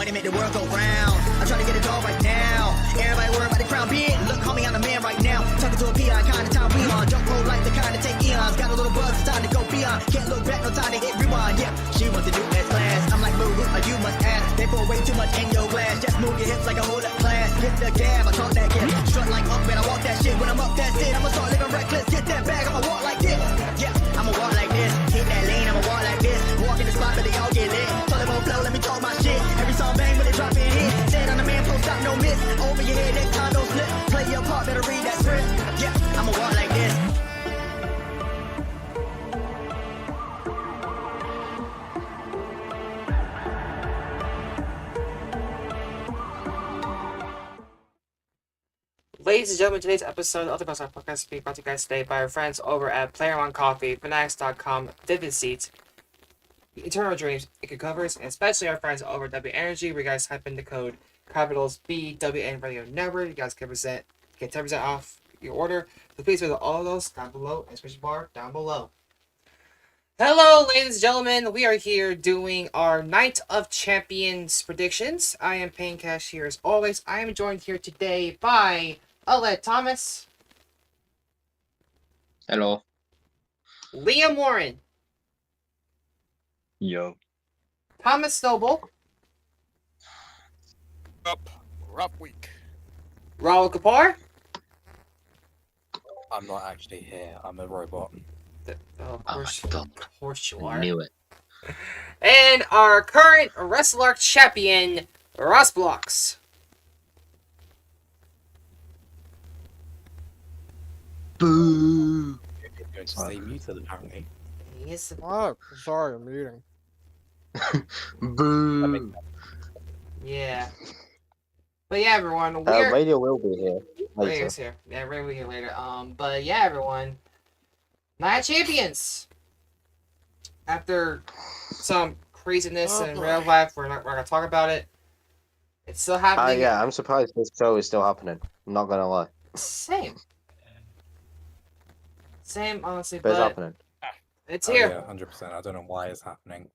money make the world go round. I'm trying to get a dog right now. Everybody worried about the crown being. Look, homie, I'm the man right now. Talking to a peon, kind of time we on. Jump roll like the kind of take eons. Got a little buzz, it's time to go beyond. Can't look back, no time to hit rewind. Yeah, she wants to do S class. I'm like, boo, you must ask. They pour way too much in your glass. Just move your hips like a whole up class. Get the gab, I talk that gab. Strut like up, man, I walk that shit. When I'm up, that's it. I'ma start living reckless. Get that bag, I'ma walk like this. Yeah, I'ma walk like this. Hit that lane, I'ma walk like this. Walk in the spot, but they all get lit. Toilet bowl flow, let me talk my shit. Every song bang, when they drop in hit. Stand on the man, post up, no miss. Over your head, next time, don't slip. Play your part, better read that script. Yeah, I'ma walk like this. Ladies and gentlemen, today's episode of the Wrestle Arc Podcast is being brought to you guys today by our friends over at Player One Coffee, Fanatics.com, Vivid Seats, Eternal Dreams, Icky Covers, and especially our friends over at W Energy, where you guys type in the code capitals BWN Radio Network. You guys get 10% off your order. So please visit all of those down below, and description bar down below. Hello, ladies and gentlemen. We are here doing our Night of Champions predictions. I am Payne Cash here as always. I am joined here today by Aled Thomas. Hello. Liam Warren. Yo. Thomas Noble. Rough week. Raul Kapar. I'm not actually here. I'm a robot. Of course you I are. knew it. And our current Wrestle Arc champion, RossBlox. Boo. You're going to stay muted, apparently. Yes. Oh, sorry, I'm eating. Boo. Yeah. But yeah, everyone. We're Radio will be here later. Radio's here. Yeah, Radio will be here later. But yeah, everyone. Night of Champions. After some craziness in real life, we're not gonna talk about it. It's still happening. Yeah, I'm surprised this show is still happening. I'm not gonna lie. Same, honestly, But it's but happening. it's here. Yeah, 100%. I don't know why it's happening.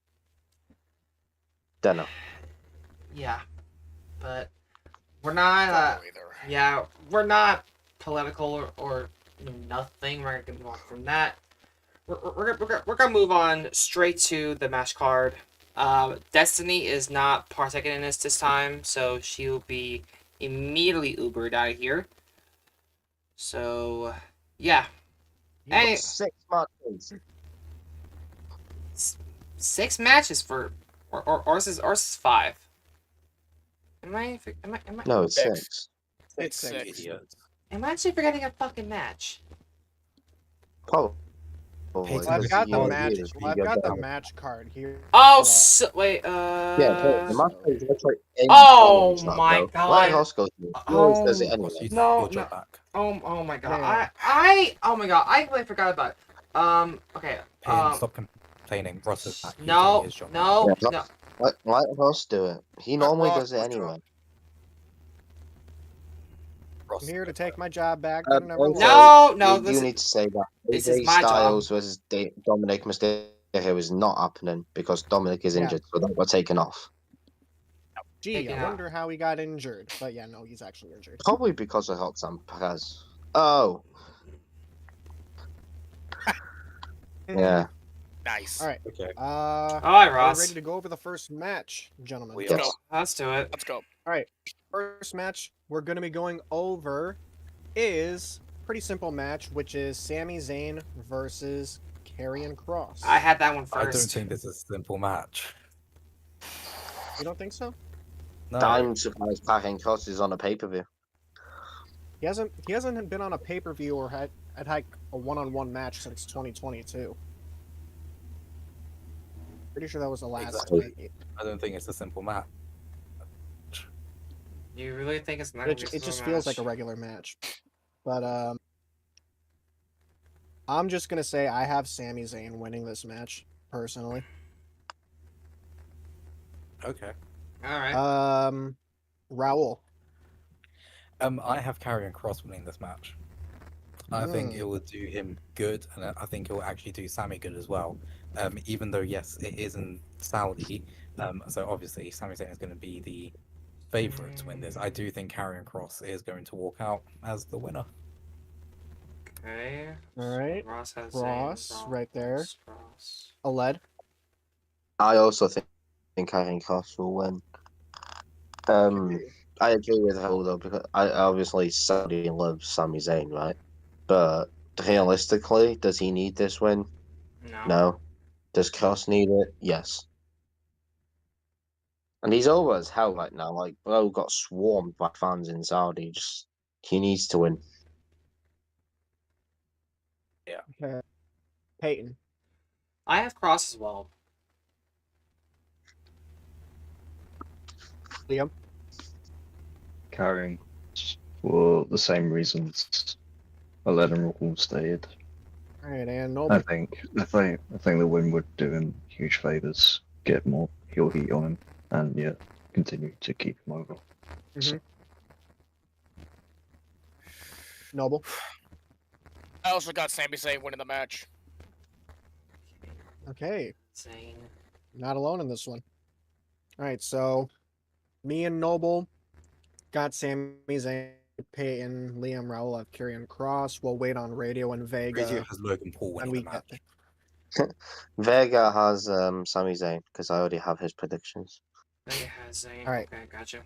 Don't know. Yeah, but we're not. Yeah, we're not political or nothing. We're gonna move on from that. We're gonna move on straight to the match card. Destiny is not partaking in this time, so she will be immediately Ubered out of here. So yeah, You got Hey. 6 matches. 6 matches for or this is 5. Am I? No, it's Six. 6. It's six. Idiots. Am I actually forgetting a fucking match? Probably. Well, because I've got the you match. years, Well, I've you got the better. match card here. Oh, Well, wait. Yeah, the match card is like any Oh challenge, my though. God. Let Ross go through. He always does it Oh. anyway. Ross, you No, your job no. back. Oh my god. Yeah. Oh my god. I completely forgot about it. Okay. Payne, stop complaining. Ross is back. He's No, doing his job no, Yeah, no. Let Ross do it. He normally Ross, does it let's go. anyway. now. Ross, I'm here to take my job back. Also, No, you this- need to say that this is AJ my job. Styles versus Dominic Mysterio is not happening because Dominic is Yeah. injured, so that got taken off. Gee, Taking I out. wonder how he got injured. But yeah, no, he's actually injured. Probably because of Roxanne Perez. Oh, yeah. Nice. All right. Okay. Alright, Are we Ross. ready to go over the first match, gentlemen? We Yes. are. Let's do it. Let's go. First match we're going to be going over is a pretty simple match, which is Sami Zayn versus Karrion Kross. I had that one I don't first. think this is a simple match. You don't think so? No. I'm surprised Karrion Kross is on a pay-per-view. He hasn't been on a pay-per-view or had a one-on-one match since 2022. Pretty sure that was the last. Exactly. I don't think it's a simple match. You really think it's not? It just feels like a regular match. But I'm just gonna say I have Sami Zayn winning this match personally. Okay. Alright. Raul. I have Karrion Kross winning this match. I think it will do him good, and I think it will actually do Sammy good as well. Even though, yes, it isn't Saudi. So obviously, Sami Zayn is going to be the favorite to win this. I do think Karrion Kross is going to walk out as the winner. Okay. All right. Ross has Ross, Zayn, right there. Ross. A lead. I also think Karrion Kross will win. I agree with Hill though, because I obviously Saudi loves Sami Zayn, right? But realistically, does he need this win? No. No. Does Kross need it? Yes. And he's over as hell right now. Like, bro got swarmed by fans in Saudi. He needs to win. Okay. Peyton. I have Cross as well. Liam. Carrying for the same reasons 11 all stated. All right, and I Noble. think the win would do him huge favors, get more heel heat on him, and yeah, continue to keep him over. Noble. I also got Sami Zayn winning the match. Okay, Zayn. not alone in this one. All right, so me and Noble got Sami Zayn, Peyton, Liam, Raul have Karrion Kross. We'll wait on Radio and Razor Vega. has Logan Paul When winning we the get match. there. Vega has Sami Zayn because I already have his predictions. Vega has Zayn. All right. Okay, gotcha.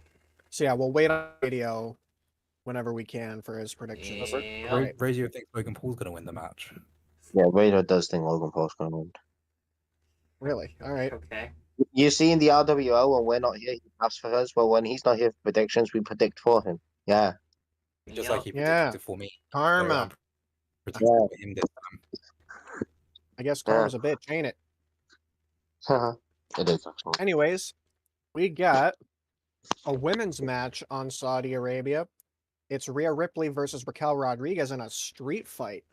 So yeah, we'll wait on Radio whenever we can for his predictions. Yeah. All right. Razor thinks Logan Paul's going to win the match. Yeah, Vader does think Logan Paul's going to win. Really? All right. Okay. You see in the RWO when we're not here, he asks for us. Well, when he's not here for predictions, we predict for him. Yeah. Just Yup. like he Yeah. predicted for me. So Karma. I'm predicting for him this time. I guess karma's a bitch, ain't it? It is, actually. Anyways, we got a women's match on Saudi Arabia. It's Rhea Ripley versus Raquel Rodriguez in a street fight.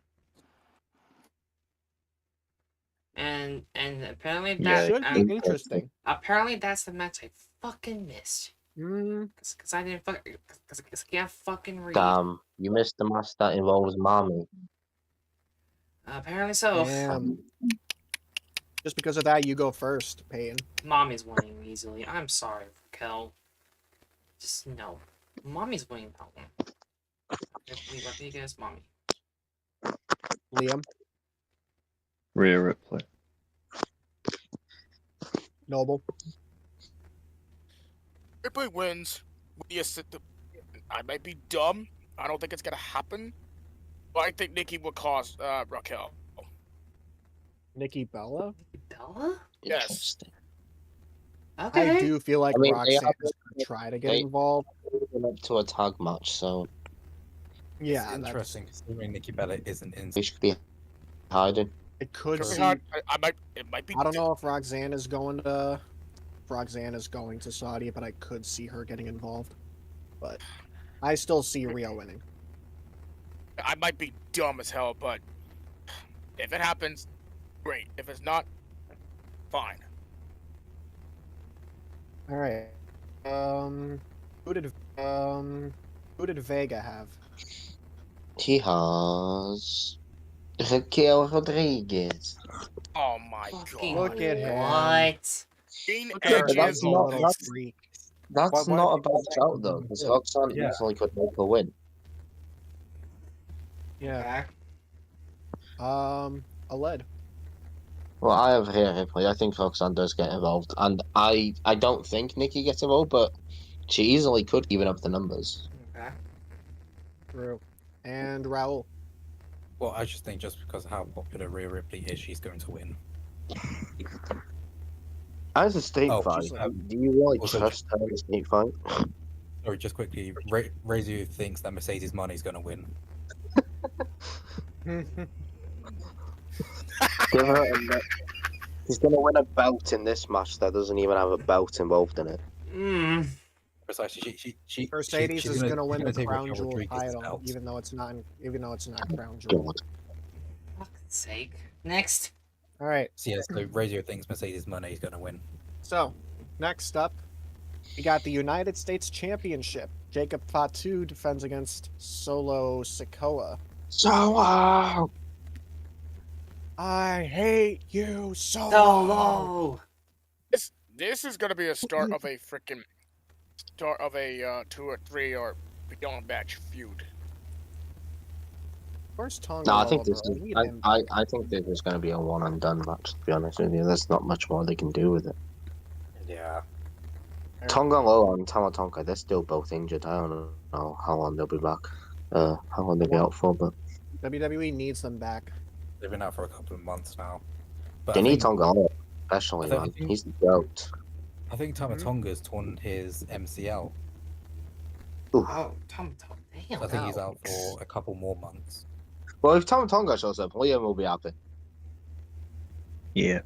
And apparently Yeah, that Should be interesting. apparently that's the match I fucking missed. Mm, Cause I didn't fucking cause I can't fucking read. Damn, you missed the match that involves mommy. Apparently so. damn. Just because of that, you go first, Peyton. Mommy's winning easily. I'm sorry, Raquel. Just no. Mommy's winning that one. Ripley Rodriguez, mommy. Liam, Rhea Ripley. Noble. Ripley wins. I might be dumb. I don't think it's gonna happen. But I think Nikki will cause Raquel. Nikki Bella. Bella? Yes. Interesting. Okay. I do feel like I mean, Roxanne they is have- going to try to get they- involved. We're up to a tag match, so Yeah, It's that's- interesting considering Nikki Bella isn't in. we should be hiding. it could Could be see. hard. It might be. I don't know if Roxanne is going to Saudi, but I could see her getting involved. But I still see Rio winning. I might be dumb as hell, but if it happens, great. If it's not, fine. All right. Who did Vega have? He has Raquel Rodriguez. Oh my Fucking god. Look at him. What? Dean Look at Edge but that's is a not- little that's- freak. That's Why not a did bad you say shout though, because Yeah. Roxanne Yeah. easily could make a win. Yeah. A lead. Well, I have here Ripley. I think Roxanne does get involved, and I don't think Nikki gets involved, but she easily could even up the numbers. Okay. True. And Raul. Well, I just think just because of how popular Rhea Ripley is, she's going to win. As a street Oh, fight, just, do you really also trust her in a street fight? Sorry, just quickly, Razor thinks that Mercedes Money is going to win. Give her She's gonna win a belt in this match that doesn't even have a belt involved in it. Mm. Precisely, she Mercedes she's is gonna win the take crown Raquel jewel Rodriguez's title, belt. even though it's not crown jewel. God. Fuck's sake. Next. All right. So yeah, so Razor thinks Mercedes Money is going to win. So, next up, we got the United States Championship. Jacob Fatu defends against Solo Sikoa. So, I hate you, Solo. Solo. This is gonna be a start of a 2 or 3 or beyond match feud. Where's Tonga? No, I think this Bro? is. We need him. I think this is going to be a one and done match. To be honest with you, there's not much more they can do with it. Yeah. Tonga Loa and Tamatonga, they're still both injured. I don't know how long they'll be back. How long they'll be out for, but WWE needs them back. They've been out for a couple of months now. But they I need think, Tonga Loa, especially, I man. think- He's the goat. I think Tamatonga's torn his MCL. Oof. Oh, Tom, damn. I think he's Ouch. out for a couple more months. Well, if Tamatonga shows up, Liam will be happy. Yeah.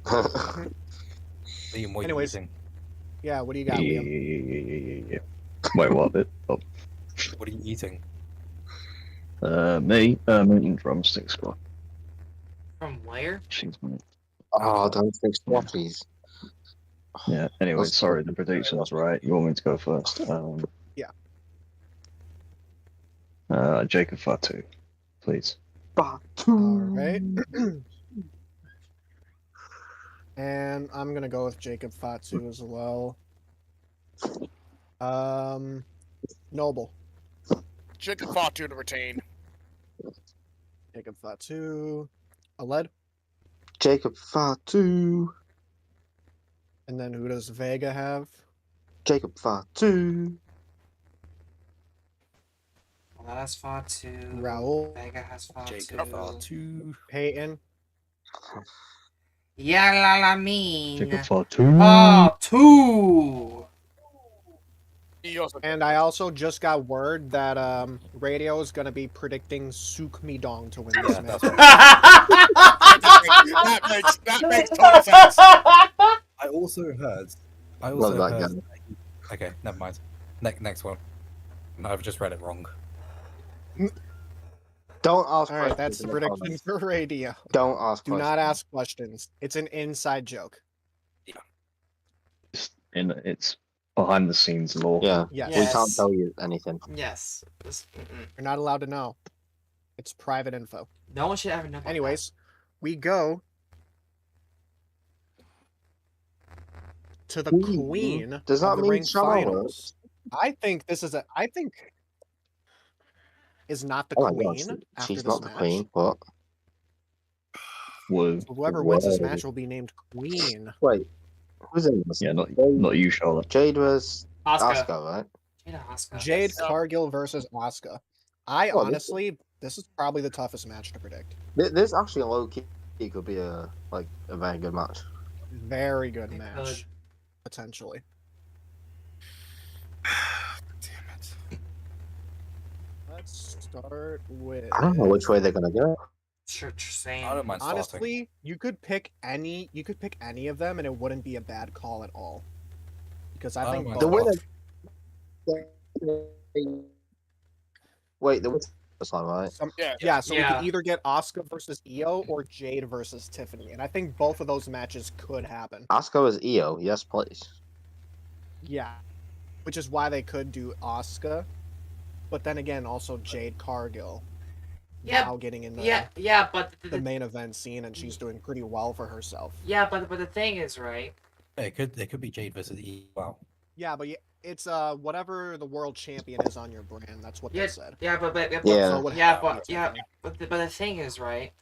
Liam, what are you Anyways, eating? Yeah, what do you got, Liam? Yeah. Wait, what bit? Oh. What are you eating? Me, meat and drumsticks, bro. From where? Jeez, man. Oh, don't think Swappies. Yeah, anyway, sorry, the prediction's right. You want me to go first? Yeah. Jacob Fatu, please. Alright. And I'm gonna go with Jacob Fatu as well. Noble. Jacob Fatu to retain. Jacob Fatu. Aled. Jacob Fatu. And then who does Vega have? Jacob Fatu. Well, that's Fatu. Raul. Vega has Fatu. Jacob Fatu. Peyton. Yeah, la mean. Jacob Fatu. Fatu. He also And I also just got word that Radio is gonna be predicting Suk Midong to win this Yeah, match. that's right. that makes total sense. I also heard. Love that heard. Okay, never mind. Next one. No, I've just read it wrong. Don't ask Alright, questions. that's the in prediction comments. for Radio. Don't ask Do questions. not ask questions. It's an inside joke. It's behind the scenes lore. Yeah, Yes. we can't Yes. tell you anything. Yes. You're not allowed to know. It's private info. No one should ever know. About Anyways, we go to the Ooh, Queen does that of the mean Ring Charlotte? finals. I think this is is not the Oh my Queen gosh, after she's this not the match. queen. What? Whoa. So whoever wins this Whoa. match will be named Queen. Wait, who's in this? Yeah, not Jade- you, Charlotte. Jade was Oscar. Asuka, right? Oscar. Jade Yeah. Cargill versus Asuka. I Oh, this- honestly, this is probably the toughest match to predict. This actually low key could be a very good match. Very good It match, could. potentially. Damn it. Let's start with. I don't know which way they're gonna go. Same. I don't mind starting. Honestly, you could pick any of them, and it wouldn't be a bad call at all. Because I I think don't mind The both- winner. Wait, the winner this one, right? Yeah, so we Yeah. could either get Asuka versus Io or Jade versus Tiffany, and I think both of those matches could happen. Asuka is Io. Yes, please. Yeah, which is why they could do Asuka, but then again, also Jade Cargill. Yeah, Now getting in the, Yeah, but the main event scene, and she's doing pretty well for herself. but the thing is, right? It could be Jade versus E. Wow. Yeah, but it's whatever the world champion is on your brand. That's what Yeah, they said. yeah, but Yeah. So it would yeah, have to be but Tiffany. the thing is, right?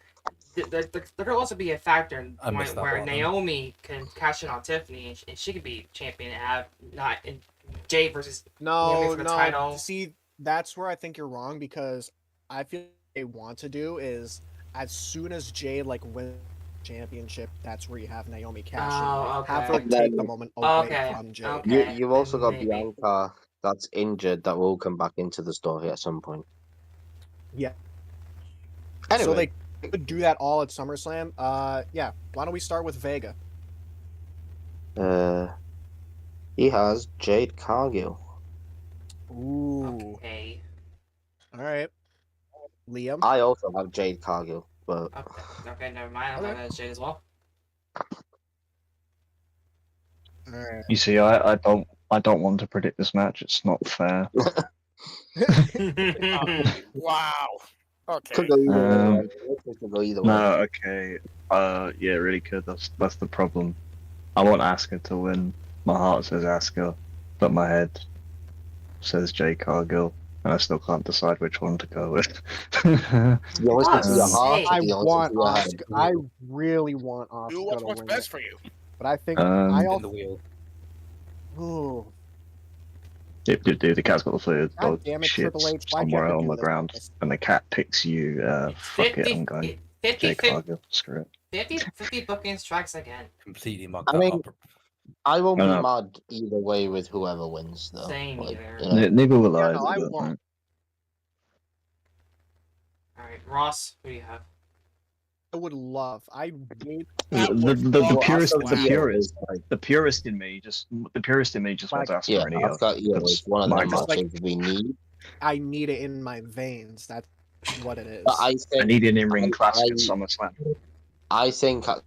There could also be a factor in I missed that where one. Naomi can cash in on Tiffany, and she could be champion and have not in Jade versus No, for the no. title. See, that's where I think you're wrong, because I feel they want to do is as soon as Jade wins the championship, that's where you have Naomi cash in. Oh, Have her okay. take the moment away Okay, from Jade. okay. You've also got Maybe. Bianca that's injured that will come back into the story at some point. Yeah. Anyway, So they could do that all at SummerSlam. Yeah. Why don't we start with Vega? he has Jade Cargill. Ooh. Okay. All right. Liam. I also have Jade Cargill, but Okay, never mind. I'm Okay. gonna Jade as well. All right. You see, I don't want to predict this match. It's not fair. Wow. Okay. could go either Um, way. It could go either way. No, okay. Yeah, it really could. That's the problem. I want Asuka to win. My heart says Asuka, but my head says Jade Cargill, and I still can't decide which one to go with. Do you listen to your Fuck's heart? sake. Or I do you listen want to your head? Asuka. I really want Do Asuka to what's win best it. for you. But I think Um, I In also. the wheel. Ooh, Dude, the cat's got the flu. God Dog damn it, shits Triple H! Why'd you have somewhere to on do the this? ground, and the cat picks you. It's Fuck it, 50, I'm going. 50, Jade Cargill, screw it. 50 booking strikes again. Completely mucked I that mean, up. I won't No, be no. mad either way with whoever wins, though. Same Like, here. you know. Neither will Yeah, I. no, I but, won't. Alright, Ross, who do you have? I would love. I need The, that the, would the, the fuck purist, with the Asuka. purist, the purist in me just Like, wants Asuka Yeah, and Io. I've got Io. That's It's one of my the goal. matches we need. I need it in my veins. That's what it is. But I I think need an in-ring classic I- at SummerSlam. I think at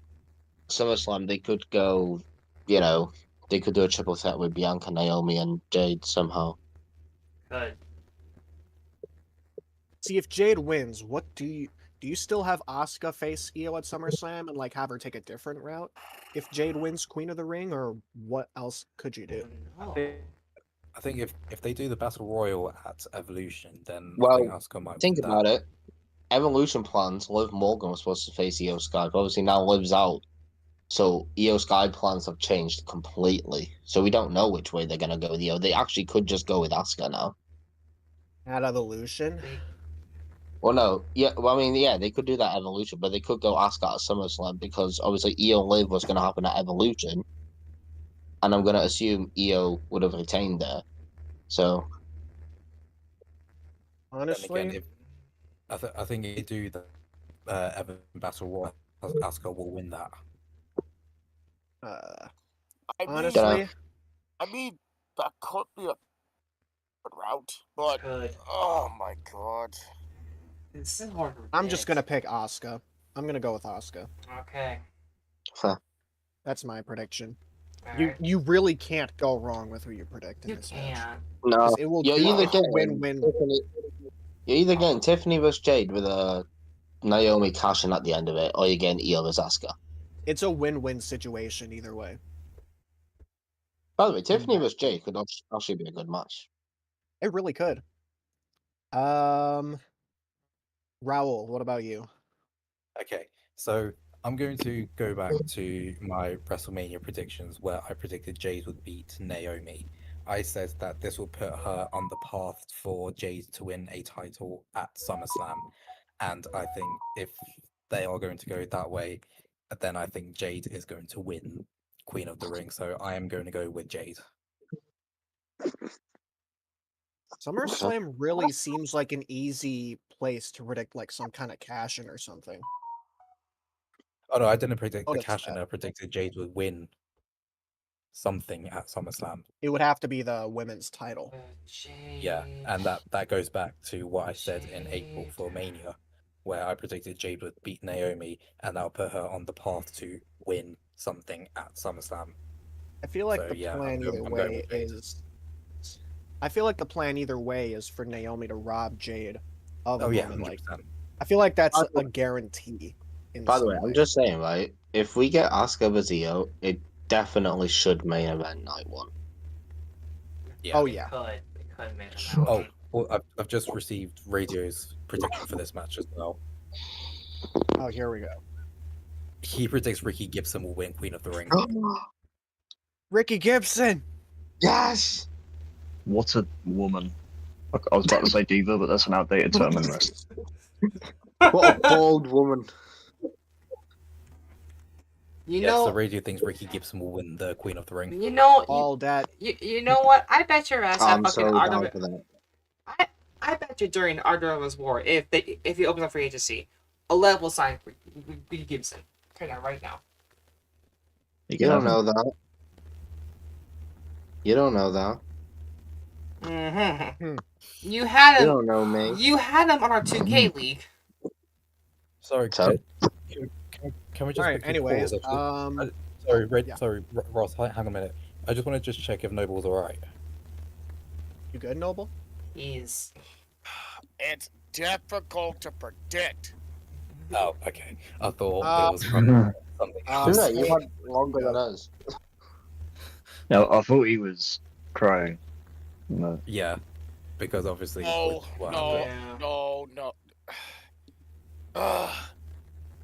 SummerSlam they could go, you know, they could do a triple threat with Bianca, Naomi, and Jade somehow. Good. See, if Jade wins, what do you still have Asuka face Io at SummerSlam and like have her take a different route? If Jade wins Queen of the Ring, or what else could you do? Oh, I think if they do the Battle Royal at Evolution, then Well, I think Asuka might Think win about that. it. Evolution plans, Liv Morgan was supposed to face Io Sky, but obviously now Liv's out. So Io Sky plans have changed completely. So we don't know which way they're gonna go with Io. They actually could just go with Asuka now. At Evolution? Well, no, yeah. Well, I mean, yeah, they could do that Evolution, but they could go Asuka at SummerSlam because obviously Io Liv was gonna happen at Evolution, and I'm gonna assume Io would have retained there. So Then Honestly, again, if I think if they do the Evan Battle Royal, Asuka will win that. uh, I mean, honestly, I mean, that could be a good route, but good. oh my god. This is hard to I'm just gonna predict. pick Asuka. I'm gonna go with Asuka. Okay. fair. That's my prediction. Alright. You really can't go wrong with who you predict in You this match. can. No, 'Cause it will you're be either a getting win-win. You're either getting Tiffany vs Jade with a Naomi cashing at the end of it, or you're getting Io vs Asuka. It's a win-win situation either way. By the way, Tiffany vs Jade could actually be a good match. It really could. Raul, what about you? Okay, so I'm going to go back to my WrestleMania predictions where I predicted Jade would beat Naomi. I said that this will put her on the path for Jade to win a title at SummerSlam. And I think if they are going to go that way, then I think Jade is going to win Queen of the Ring. So I am going to go with Jade. SummerSlam really seems like an easy place to predict like some kind of cash-in or something. Oh no, I didn't predict the Notice cash in. that. I predicted Jade would win something at SummerSlam. It would have to be the women's title. Yeah, and that goes back to what I said in April for Mania, where I predicted Jade would beat Naomi, and that'll put her on the path to win something at SummerSlam. I feel like So, the yeah, plan I'm either going way with Jade. is. I feel like the plan either way is for Naomi to rob Jade of a Oh yeah, moment. Like 100%. I feel like that's By the a guarantee. In By the some way, I'm just saying, right? If we get Asuka vs Io, it definitely should main event night one. Yeah. Oh yeah. It could make it. Oh, well, I've just received Radio's prediction for this match as well. Oh, here we go. He predicts Ricky Gibson will win Queen of the Ring. Ricky Gibson. Yes. What a woman. I was about to say diva, but that's an outdated term in wrestling. What a bold woman. You Yeah, know, so Radio thinks Ricky Gibson will win the Queen of the Ring. you know, All that. you know what? I bet your ass had I'm fucking so down RW. for that. I bet you during RW's war, if he opens up free agency, a level sign for Ricky Gibson. Turn that right now. You don't know that. You don't know that. Mm-hmm. Hmm. You had You him. don't know me. You had him on our 2K league. Sorry, So? can we just All right. quickly Anyways, pause, actually? yeah. Sorry, Ross, hang on a minute. I just want to just check if Noble's alright. You good, Noble? He's It's difficult to predict. Oh, okay. I thought it was from something. No, you had longer than us. No, I thought he was crying. No. Yeah, because obviously. No, with what no, happened. no.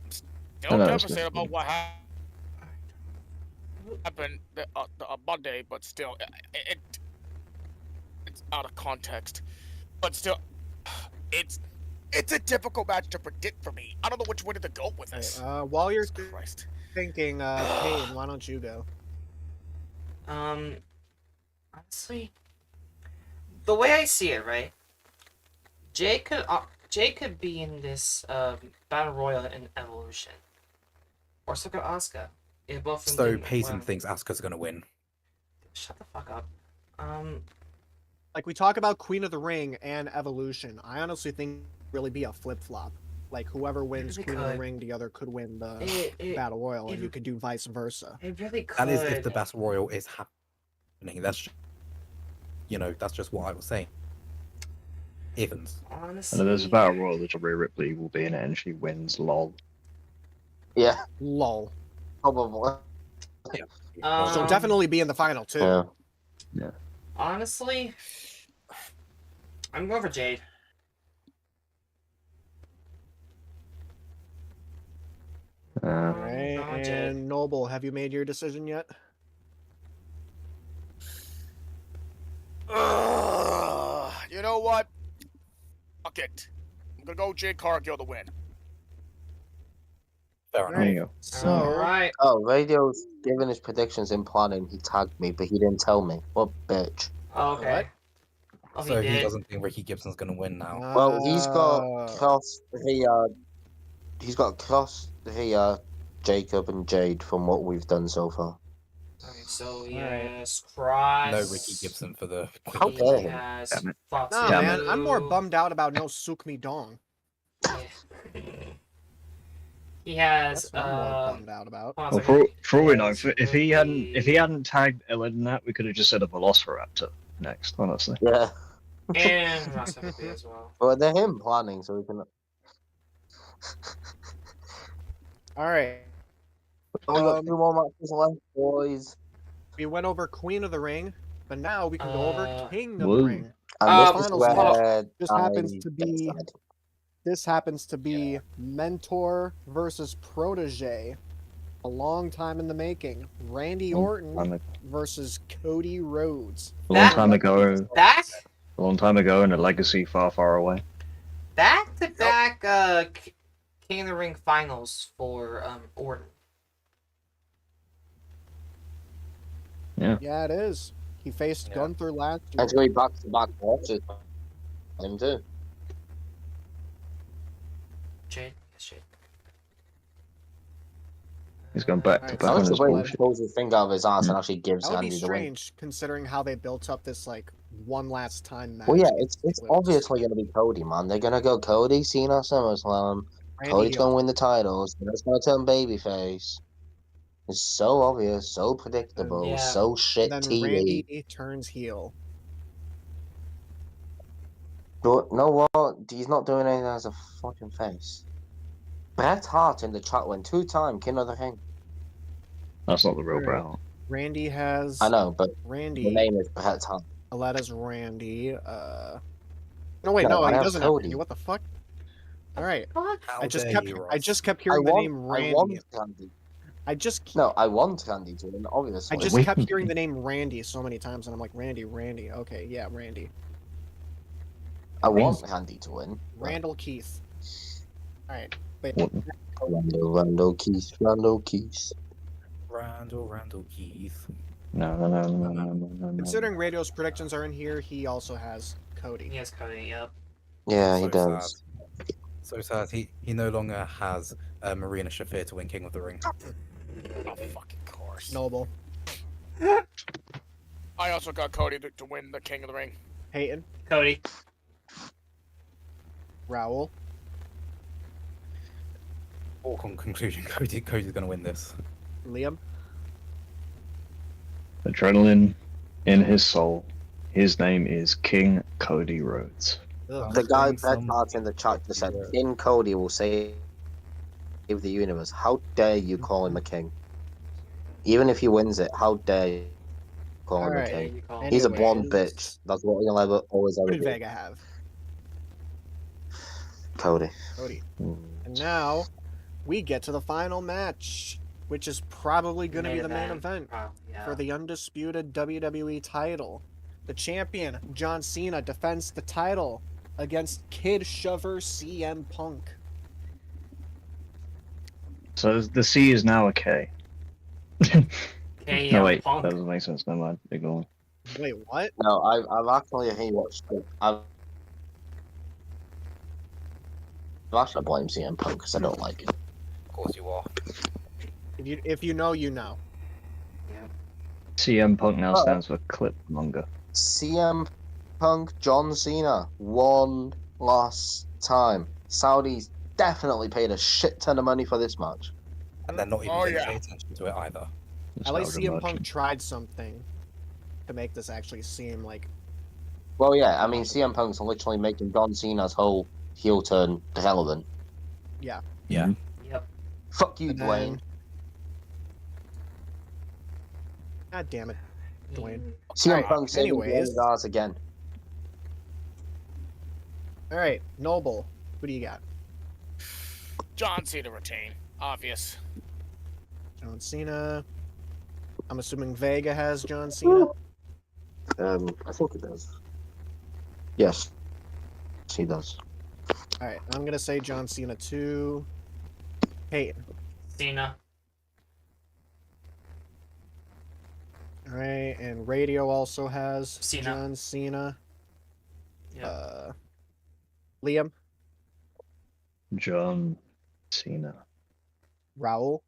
Still I know, it's devastated about good. what happened Monday, but still, it's out of context. But still, it's a difficult match to predict for me. I don't know which way to go with this. While you're Christ. thinking, Payne, why don't you go? Honestly, the way I see it, right? Jay could be in this battle royal in Evolution, or so could Asuka. If both of them So didn't Payton win. thinks Asuka's gonna win. Shut the fuck up. Like, we talk about Queen of the Ring and Evolution. I honestly think really be a flip-flop. Like, whoever wins really Queen of the could. Ring, the other could win the It Battle Royal, and it- you could do vice versa. It really could. That is if the Battle Royal is happening. That's that's just what I was saying. Evans. Honestly, And there's a battle royal that Rhea Ripley will be in it, and she wins. Lol. Yeah, Lol. probably. So definitely be in the final, too. Yeah. Honestly, I'm going for Jade. Alright, Oh, Jade. and Noble, have you made your decision yet? You know what? Fuck it. I'm gonna go Jade Cargill to win. Fair enough. There you go. So, Alright. Oh, Radio's giving his predictions in planning. He tagged me, but he didn't tell me. What bitch. Okay. What? Oh, So he he did. doesn't think Ricky Gibson's gonna win now. Well, he's got Uh, Cross via Jacob and Jade from what we've done so far. Okay, so Alright. yes, Cross. No Ricky Gibson for the. How dare He him. has Damn it. Fox. Nah, Damn man, I'm more bummed out about no Suk Me Dong. He has That's what I'm more bummed out about. hold on a Well, second. for all we know, Yes, if he hadn't tagged Ellen in that, we could have just said a Velociraptor next. Honestly. Yeah. And Ross Humphrey as well. Well, they're him planning, so we can. Alright, Oh, we got 2 more matches left, boys. we went over Queen of the Ring, but now we can go over King of Woo. the Ring. And this is Finals where This I happens to get be sad. this happens to be Mentor versus Protege. A long time in the making. Randy Orton A versus Cody Rhodes. long time ago. Back A long time ago in a legacy far, far away. to back King of the Ring finals for Orton. Yeah, it is. He faced Yeah. Gunther last year. Actually, back-to-back watches. Him too. Jade, yes, Jade. He's gone back to Alright, back I on like the his way he bullshit. pulls his finger out of his ass and actually gives That would be Andy the win. strange, considering how they built up this like one last time match. Well, yeah, it's Wins. obviously going to be Cody, man. They're going to go Cody, Cena, SummerSlam. Randy Cody's heel. going to win the titles. Then it's going to turn babyface. It's so obvious, so predictable, Yeah. so shit Then TV. Randy turns heel. But know what? He's not doing anything as a fucking face. Bret Hart in the chat went 2-time King of the Ring. That's not the real Alright. Bret Hart. Randy has I know, but the Randy. name is Bret Hart. Aletta's Randy. No wait, No, no, I he have doesn't have Cody. Randy. What the fuck? Alright. How I just dare kept you, I Ross. just kept I hearing the want, name I Randy. want Randy. I want Randy to win, obviously. just Wait. kept hearing the name Randy so many times, and I'm like, Randy. Okay, yeah, Randy. I want Randy to win. Randall Keith. Alright. Wait. What? Randall Keith. Randall Keith. No. Considering Radio's predictions are in here, he also has Cody. Yes, Cody, yep. Yeah, he So does. sad. So sad. He no longer has Marina Shafir to win King of the Ring. Oh, fucking course. Noble. I also got Cody to win the King of the Ring. Peyton. Cody. Raul. Foregone conclusion. Cody's gonna win this. Liam. Adrenaline in his soul. His name is King Cody Rhodes. Ugh. The guy Doing Bret some- Hart in the chat just said, Yeah. "In Cody will say of the universe. How dare you call him a king? Even if he wins it, how dare you call him a Alright. king? You call He's a blonde Anyways, bitch. That's what he'll always Who ever did be. Vega have? Cody. Cody. Mm. And now we get to the final match, which is probably going to be the main event Yeah. for the undisputed WWE title. The champion, John Cena, defends the title against Kid Shover CM Punk. So the C is now a K. KM No, wait, Punk. that doesn't make sense. Never mind. Ignore. Wait, what? No, I've actually watched it. I've actually blame CM Punk because I don't like it. Of course you are. If you know, you know. CM Punk now Oh. stands for Clip Monger. CM Punk, John Cena, one last time. Saudis definitely paid a shit ton of money for this match. And they're not even Oh, going to yeah. pay attention to it either. At least Nostalgia CM Punk merchant. tried something to make this actually seem like. Well, yeah, I mean, CM Punk's literally making John Cena's whole heel turn irrelevant. Yeah. Yeah. Mhm. Yep. Fuck you, And then- Dwayne. God damn it, Dwayne. CM Alright, Punk saving anyways. Dwayne's ass again. All right, Noble, who do you got? John Cena retain. Obvious. John Cena. I'm assuming Vega has John Cena. I think it does. Yes, he does. All right, I'm gonna say John Cena too. Peyton. Cena. All right, and Radio also has Cena. John Cena. Yep. Liam, John Cena. Raul.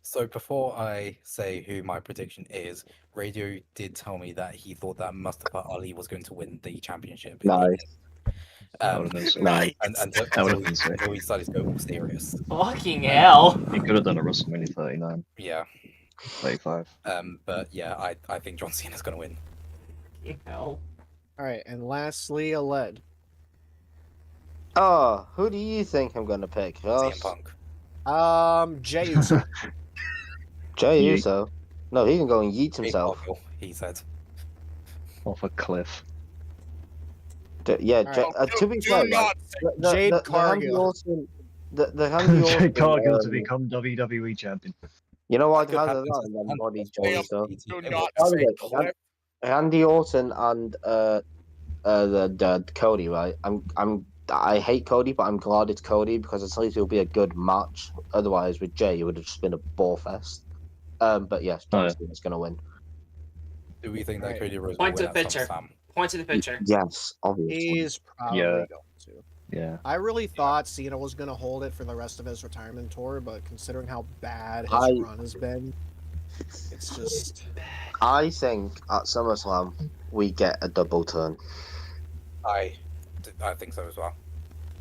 So before I say who my prediction is, Radio did tell me that he thought that Mustafa Ali was going to win the championship. Nice. That would have been sick. Nice. Until That would have been sick. until he started to go more serious. Fucking hell. He could have done a WrestleMania 39, Yeah. 35. But yeah, I think John Cena's going to win. Fucking hell. All right, and lastly, Aled. Oh, who do you think I'm gonna pick? CM Punk. Jay Uso. Jay Yeet. Uso. No, he can go and yeet himself. Cargill, he said. Off a cliff. Yeah, Alright. to be Do fair, not say Jade Randy Cargill. Orton, the Randy Jay Orton, Cargill to become WWE champion. You know what? Could Rather happen than to that, Punk. body Liam, Uso. do It not was- say Cargill. Cliff. Randy Orton and the Cody, right? I hate Cody, but I'm glad it's Cody because at least it'll be a good match. Otherwise, with Jay, it would have just been a bore fest. But yes, Oh, John yeah. Cena's gonna win. Do we think that Right. Cody Rhodes Point will to win the at picture. SummerSlam? Point to the picture. Yes, obviously. He's probably Yeah. going to. Yeah. I really thought Cena was going to hold it for the rest of his retirement tour, but considering how bad his I- run has been, it's just. I think at SummerSlam we get a double turn I think so as well.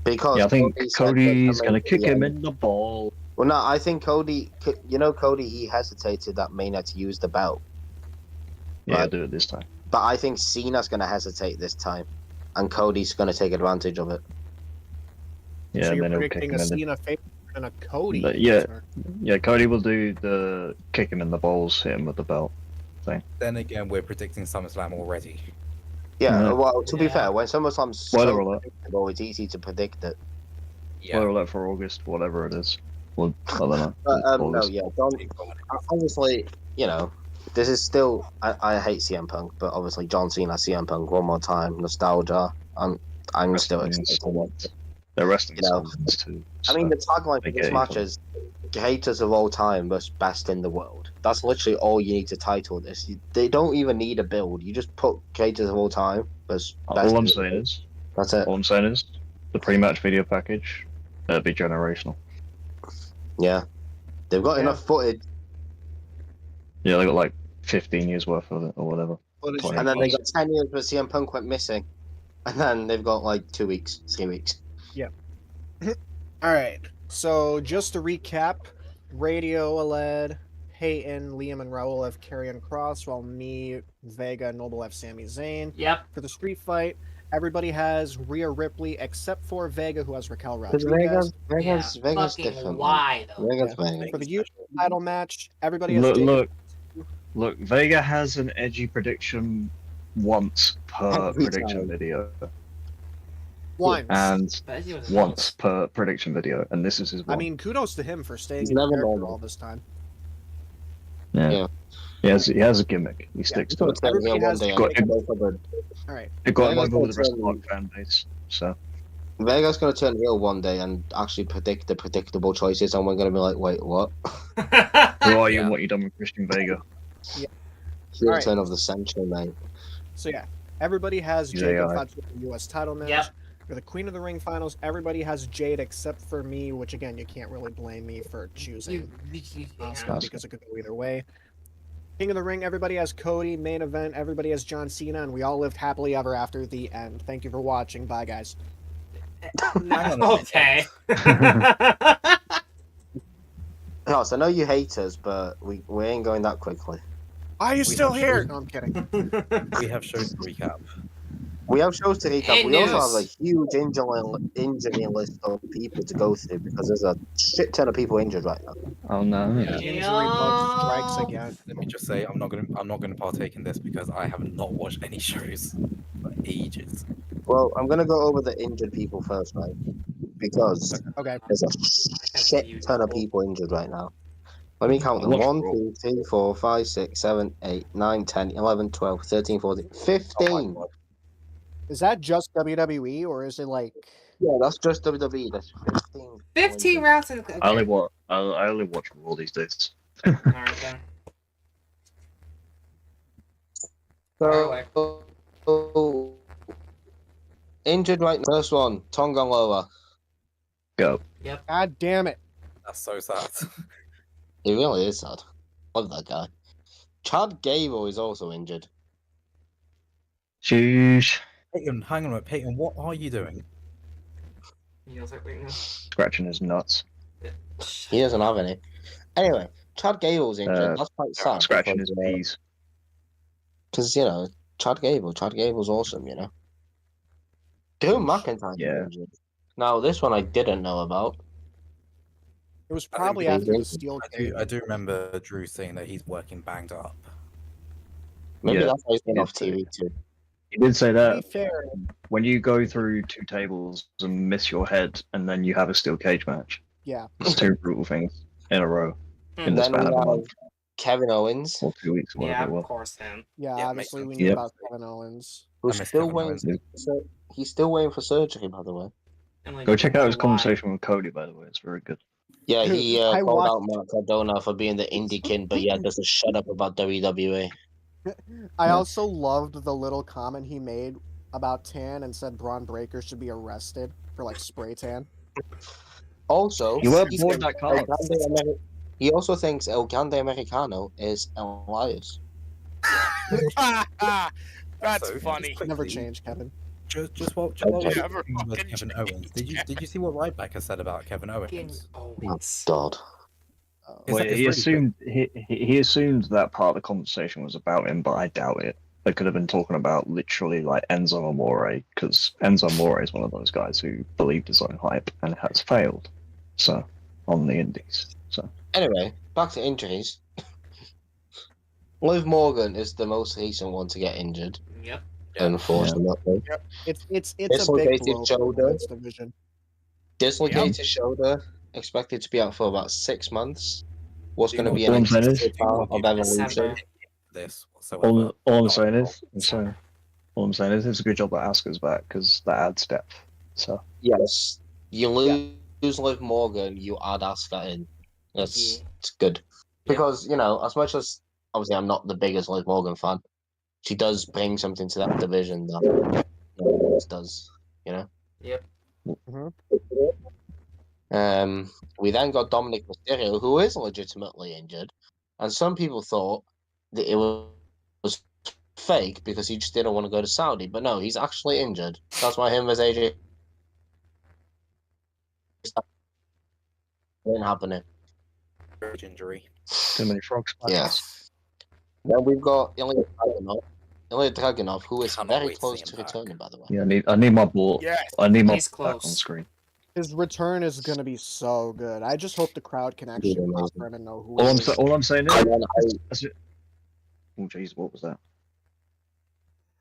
because Yeah, I think Cody said Cody's that going to at kick the him end- in the ball. Well, no, I think Cody. Cody, he hesitated that Mania to use the belt, Yeah, Right. do it this time. but I think Cena's gonna hesitate this time, and Cody's gonna take advantage of it. Yeah, so and you're then he'll kick predicting him a in the... Cena favor and a Cody. But yeah. turn. Yeah, Cody will do the kick him in the balls, hit him with the belt. Then again, we're predicting SummerSlam already. Yeah. Yeah. Well, to be Yeah. fair, when SummerSlam's Spoiler so alert. predictable, it's easy to predict it. Yeah. Spoiler alert for August, whatever it is. Well, I don't know. But no, August. yeah, obviously, this is still. I hate CM Punk, but obviously John Cena, CM Punk, one more time, nostalgia. I'm still Wrestling excited. songs. They're wrestling You know. songs too. I mean, so- the tagline for they this get match it. is "Greatest of all time versus best in the world." That's literally all you need to title this. They don't even need a build. You just put "Greatest of all time versus best." all in I'm the saying world. is, That's it. all I'm saying is, the pre-match video package, that'd be generational. Yeah, they've got Yeah. enough footage, Yeah, they got like 15 years worth of it or whatever. Footage 20. and then they was- got 10 years where CM Punk went missing, and then they've got like 2 weeks, 3 weeks. All right. So just to recap, Radio, Aled, Peyton, Liam, and Raul have Karrion Kross, while me, Vega, and Noble have Sami Zayn. Yep. For the street fight, everybody has Rhea Ripley except for Vega, who has Raquel Because Rodriguez. Vegas Fucking different. Man. why though? Vegas, Yeah. Vegas. For the U.S. title match, everybody has Look, Vega has an edgy prediction once per Every prediction time. video, once. and But he was once per prediction video, and this is his one. I mean, kudos to him for staying He's in never character normal. all this time. yeah. He has a gimmick. He sticks to it. Everybody has- Got- All right. It got him Vegas over with the gonna Wrestle Arc fan base. So Vegas gonna turn heel one day and actually predict the predictable choices, and we're gonna be like, wait, what? who are you Yeah. and what you done with Christian Vega? Heel Alright. turn of the century, mate. So yeah, everybody has He's Jade and AI. Fatu for the U.S. title match. Yep. For the Queen of the Ring finals, everybody has Jade except for me, which again, you can't really blame me for choosing Asuka because it could go either way. King of the Ring, everybody has Cody. Main event, everybody has John Cena, and we all lived happily ever after the end. Thank you for watching. Bye, guys. Okay. Ross, I know you hate us, but we ain't going that quickly. Are you We still have here? shows- No, I'm kidding. We have shows to recap. We have shows to recap. Hey, We also news. have a huge injury list of people to go through because there's a shit ton of people injured right now. Oh no. Yeah. Injury bug strikes again. Let me just say, I'm not gonna partake in this because I have not watched any shows for ages. Well, I'm gonna go over the injured people first, right? Because Okay. there's a shit ton of people injured right now. Let me count them. What's 1, wrong? 2, 3, 4, 5, 6, 7, 8, 9, 10, 11, 12, 13, 14, 15. Is that just WWE or is it like? Yeah, that's just WWE. That's 15. 15 rounds in the I only watch Raw these days. Alright then. So, injured right now. First one, Tonga Loa. Go. God damn it! That's so sad. He really is sad. Love that guy. Chad Gable is also injured. Sheesh. Peyton, hang on a minute, Peyton, what are you doing? He was like, wait, no. Scratching his nuts. He doesn't have any. Anyway, Chad Gable's injured. That's quite sad. Scratching his because, peas. Because, you know, Chad Gable's awesome, you know. Drew McIntyre's Yeah. injured. Now, this one I didn't know about. It was I think probably they after the did. steel I do remember Drew saying that he's working banged up. Maybe Yeah. that's why he's been Yeah, off TV too. He did say To be that fair, when you go through 2 tables and miss your head, and then you have a steel cage match. yeah. It's 2 brutal things in a row in the Then span we of a have month Kevin Owens, or 2 weeks, or Yeah, whatever it of was. course him. Yeah, Yeah, obviously makes we sense. knew Yep. about Kevin Owens. who's miss still Kevin waiting. Owens. He's still waiting for surgery, by the way. And, like, Go check out his why? conversation with Cody, by the way. It's very good. Yeah, Dude, he I called out watched- Mark Cardona for being the indie kid, but yeah, doesn't shut up about WWE. I Yeah. also loved the little comment he made about tan and said Braun Breaker should be arrested for like spray tan. Also, You were he bored thinks that card. He also thinks El Grande Americano is Elias. That's So, funny. just Never quickly, change, Kevin. Just while we're Yeah, talking about fucking Kevin Owens, did you see what Ryback has said about Kevin Fucking Owens? Owens. God. Is Well, that- it's he really assumed he assumed that part of the conversation was about him, but I doubt it. They could have been talking about literally like Enzo Amore, because Enzo Amore is one of those guys who believed his own hype and has failed. So on the indies. So Anyway, back to injuries. Liv Morgan is the most recent one to get injured, Yep. Yeah. unfortunately. It's a big Dislocated blow for the shoulder. women's division. Dislocated shoulder, expected to be out for about 6 months. What's going to be all an I'm saying is- existing part of Evolution. December. This whatsoever. all I'm No, saying is, it's a good job that Asuka's back because that adds depth. So Yes, you lose Liv Morgan, you add Asuka in. That's Yeah. it's good. Yeah. Because, you know, as much as obviously I'm not the biggest Liv Morgan fan, she does bring something to that division that no one else does, you know? Yep. We then got Dominic Mysterio, who is legitimately injured, and some people thought that it was fake because he just didn't want to go to Saudi, but no, he's actually injured. That's why him as AJ didn't happen. injury. Too many frogs. Yes. Then we've got Ilya Dragunov, who is Cannot very wait to close see to him back. returning, by the way. Yeah, I need my ball. Yes. I need my He's ball back on close. screen. His return is gonna be so good. I just hope the crowd can actually amazing. pop for him and know who All he I'm, is. all I'm saying And then is, oh jeez, what was that?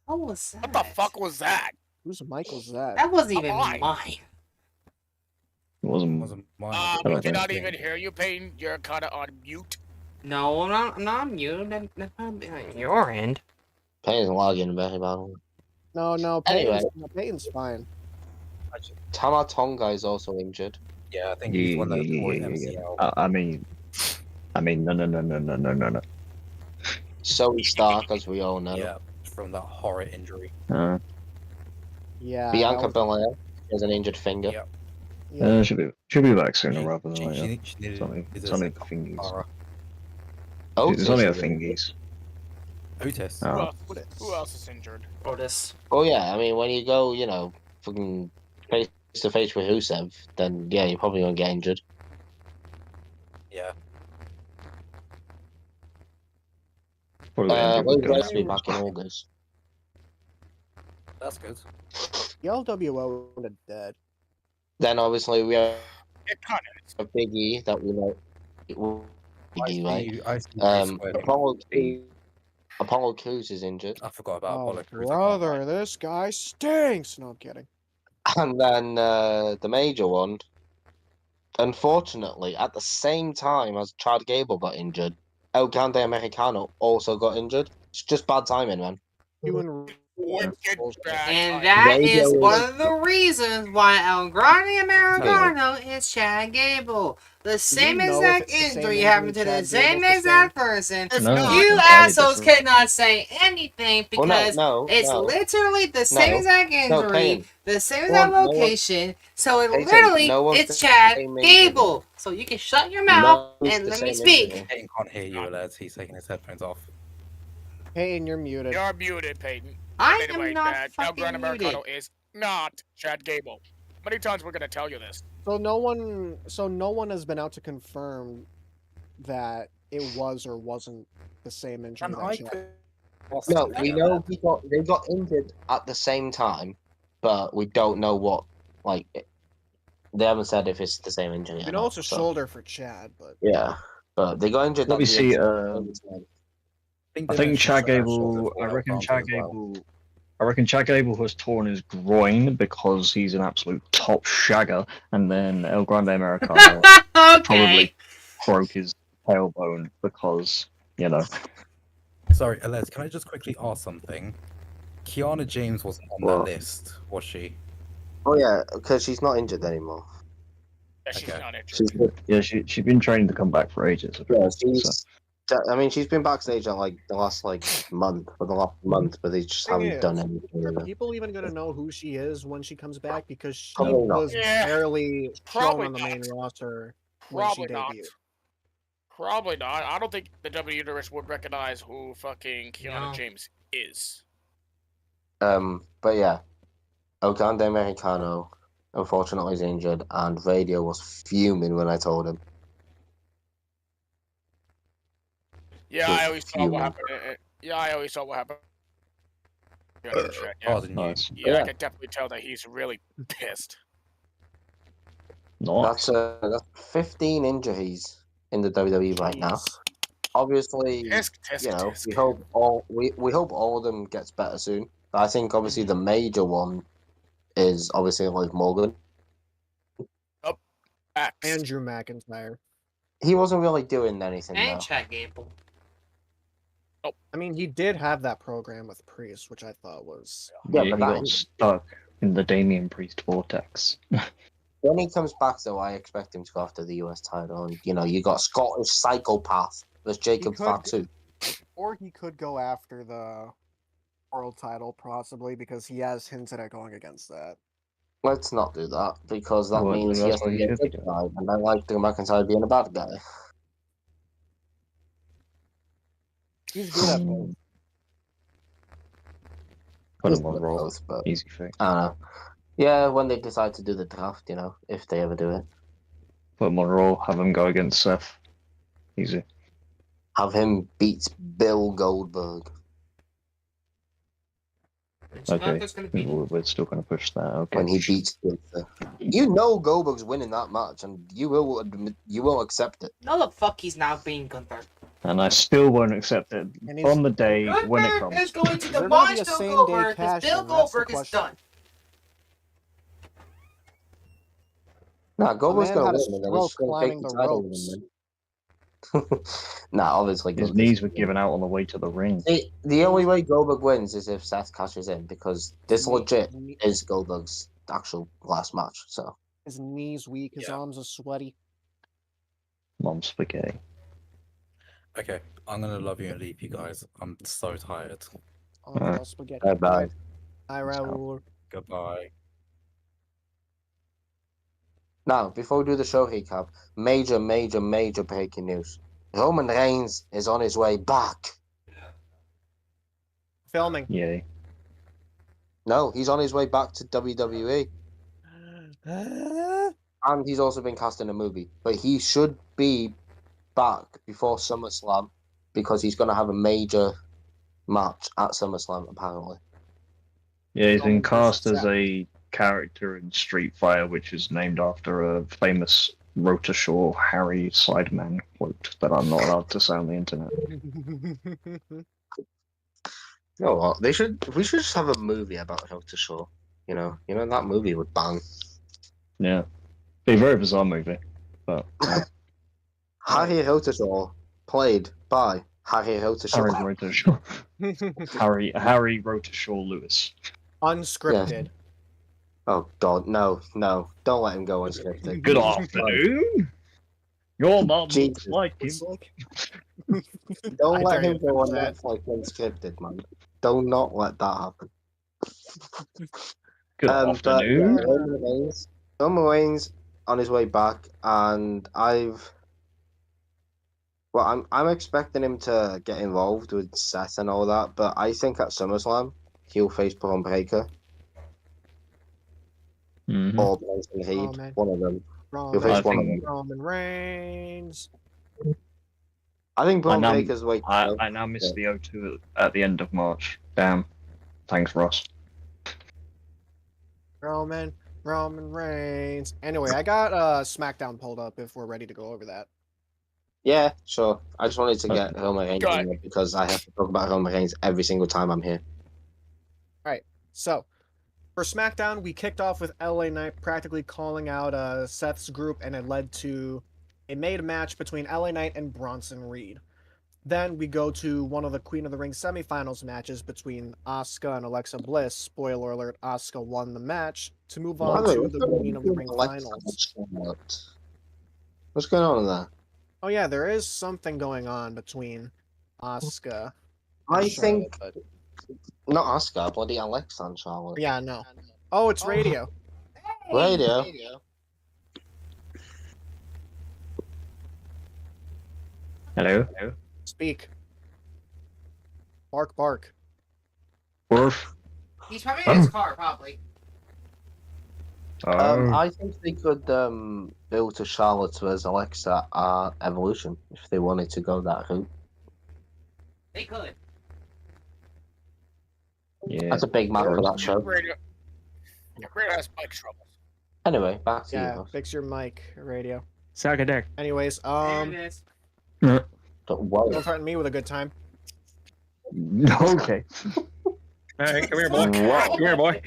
What was that? What the fuck was that? Whose mic was that? That wasn't even Mine. mine. It wasn't. Wasn't mine. I We don't cannot think- even hear you, Payne. You're kind of on mute. No, I'm not on mute. That's not on your end. Payne's lagging very badly. No, Anyway. Peyton's fine. Tama Tonga is also injured. Yeah, I think he's one that tore his Yeah. MCL. I mean, no. So is Stark, as we all know. Yeah, from that horror injury. Yeah. Bianca that was- Belair has an injured finger. Yeah. yeah. Should be back sooner rather than later. She needed It's this only a the thingies. horror. Otis It's only a is injured. thingies. Otis. Who, Oh. else, who else is injured? Otis. Oh yeah, I mean when you go, fucking face to face with Rusev, then yeah, you're probably gonna get injured. Yeah. Probably injured with Wade guns. Wesley back in August. That's good. The LWO are dead. Then obviously we have It kind of is. Big E that we know. Big E, right? I see Chris Square. Apollo Crews is injured, I forgot about Oh, Apollo Crews. brother, this guy stinks. No, I'm kidding. and then the major one. Unfortunately, at the same time as Chad Gable got injured, El Grande Americano also got injured. It's just bad timing, man. You and Wicked bad And timing. that Radio is is- one of the reasons why El Grande Americano is Chad Gable. The same know if exact it's the same injury injury happened to the Chad same Gable's exact person. No, You it's assholes different. cannot say anything Well, because no, it's no. literally the same No. exact No, injury, Payne. the same Well, exact no one- location. So it Payne, literally, no one's it's the Chad same injury. Gable. So you can shut your mouth No, it's and the let me same speak. injury. Payne can't hear you, lads. He's taking his headphones off. Peyton, you're muted. You're muted, Peyton. I Anyway, am not El fucking Gran muted. Americano is not Chad Gable. How many times we're gonna tell you this? So no one has been out to confirm that it was or wasn't the same injury. And that I Chad- could. No, we know they got injured at the same time, but we don't know what. Like, they haven't said if it's the same injury. You or know not, it's a so- shoulder for Chad, but Yeah, but they got injured. Let at me the see, end of the time. I they think mentioned Chad that Gable. shoulder I for reckon Granted Chad as well. Gable. I reckon Chad Gable has torn his groin because he's an absolute top shagger, and then El Grande Americano Okay. probably broke his tailbone because Sorry, Alez, can I just quickly ask something? Kiana James wasn't on that What? list, was she? Oh yeah, because she's not injured anymore. Yeah, she's Okay. not injured. She's she's been training to come back for ages. yeah, So, I mean, she's been backstage at like the last month, but they just Thing haven't is, done anything with are her. people even gonna know who she is when she comes back? Because she Probably not. was Yeah, barely shown probably on the main not. roster when she Probably not. debuted. Probably not. I don't think the W Universe would recognize who fucking Kiana No. James is. But yeah, El Grande Americano unfortunately is injured, and Radio was fuming when I told him. Yeah, Just I always saw human. what happened. Yeah, I always saw what happened. Yeah, yeah, Pardon you. nice. yeah, I Yeah. can definitely tell that he's really pissed. Nice. That's 15 injuries in the WWE right now. Jeez. Obviously, Tisk, tisk, tisk. we hope all of them gets better soon. But I think obviously the major one is obviously Liv Morgan. Facts. Andrew McIntyre. He wasn't really doing anything And though. Chad Gable. I mean, he did have that program with Priest, which I thought was. Yeah, he but got stuck in the Damian Priest vortex. When he comes back, though, I expect him to go after the US title. And you got Scottish psychopath versus Jacob could- Fatu. Or he could go after the world title, possibly, because he has hinted at going against that. Let's not do that because that Well, means he that's has to what be he a should good do. guy, and I like Drew McIntyre being a bad guy. He's good at both. Put He's him on good at Raw. both, but Easy thing. I don't know. Yeah, when they decide to do the draft, if they ever do it. Put him on Raw. Have him go against Seth. Easy. Have him beat Bill Goldberg. Okay, That's gonna be we're still going to push that. Okay. When he beats Gunther. You know Goldberg's winning that match, and you will accept it. no, the fuck he's not being Gunther. And I still won't accept it And he's- on the day when it Gunther comes. is going to Is there gonna demolish be a Bill same-day Goldberg because cash-in? Bill That's the Goldberg is question. done. Nah, Goldberg's man gonna had a win, and then stroke he's gonna climbing take the the title. ropes. Nah, obviously. His Gunther's knees were gonna given out on the way to the ring. win. The only way Goldberg wins is if Seth cashes in, because this legit is Goldberg's actual last match. So His knees weak, his Yeah. arms are sweaty. Mom spaghetti. Okay, I'm gonna love you and leave you guys. I'm so tired. Arms Alright. are spaghetti. bye. Hi, Raul. Goodbye. Now, before we do the show recap, major breaking news. Roman Reigns is on his way back. Filming. Yay. No, he's on his way back to WWE. And he's also been cast in a movie. But he should be back before SummerSlam because he's going to have a major match at SummerSlam, apparently. Yeah, he's been Roman cast versus as a character in Street Fighter, which is named after a famous Rotashaw Harry Sideman quote that I'm not allowed to say on the internet. You know what? We should just have a movie about Dr. Shaw. You know that movie would bang. Yeah. Be a very bizarre movie. But Harry Rotashaw, played by Harry Rotashaw. Harry Rotashaw. Harry Rotashaw Lewis. Unscripted. Oh God, no! Don't let him go unscripted. Good afternoon. Your mum looks Jesus. like him. It's like- Don't I let dare him you go on to that like unscripted, man. Do not let that happen. Good But, afternoon. yeah, Roman Reigns on his way back, and I'm expecting him to get involved with Seth and all that, but I think at SummerSlam he'll face Braun Breaker Mhm. or Bronson Reed, Roman. one of them. Roman, He'll face I one of think- them. Roman Reigns. I think Braun I know- Breaker's way. I now missed the O2 at the end of March. Damn. Thanks, Ross. Roman Reigns. Anyway, I got SmackDown pulled up if we're ready to go over that. Yeah, sure. I just wanted to get Roman Reigns Go in ahead. there because I have to talk about Roman Reigns every single time I'm here. So, for SmackDown, we kicked off with LA Knight practically calling out Seth's group, and it led to a made match between LA Knight and Bronson Reed. Then we go to one of the Queen of the Ring semifinals matches between Asuka and Alexa Bliss. Spoiler alert, Asuka won the match to move on to the Queen of the Ring finals. What's going on there? Oh yeah, there is something going on between Asuka I and think Charlotte, but... not Asuka, bloody Alexa and Charlotte. Yeah, no. Oh, it's radio. Radio. Hello? Speak. Bark, bark. Worf? He's probably in his car, probably. Oh. I think they could build to Charlotte versus Alexa Evolution if they wanted to go that route. They could. Yeah. That's a big match for that show. Radio has mic troubles. Anyway, back to you. Yeah, Ross. fix your mic, radio. Suck a dick. Anyways, There it is. Don't worry. don't threaten me with a good time. Okay. Alright, come here, boy. Wow. Come here, boy.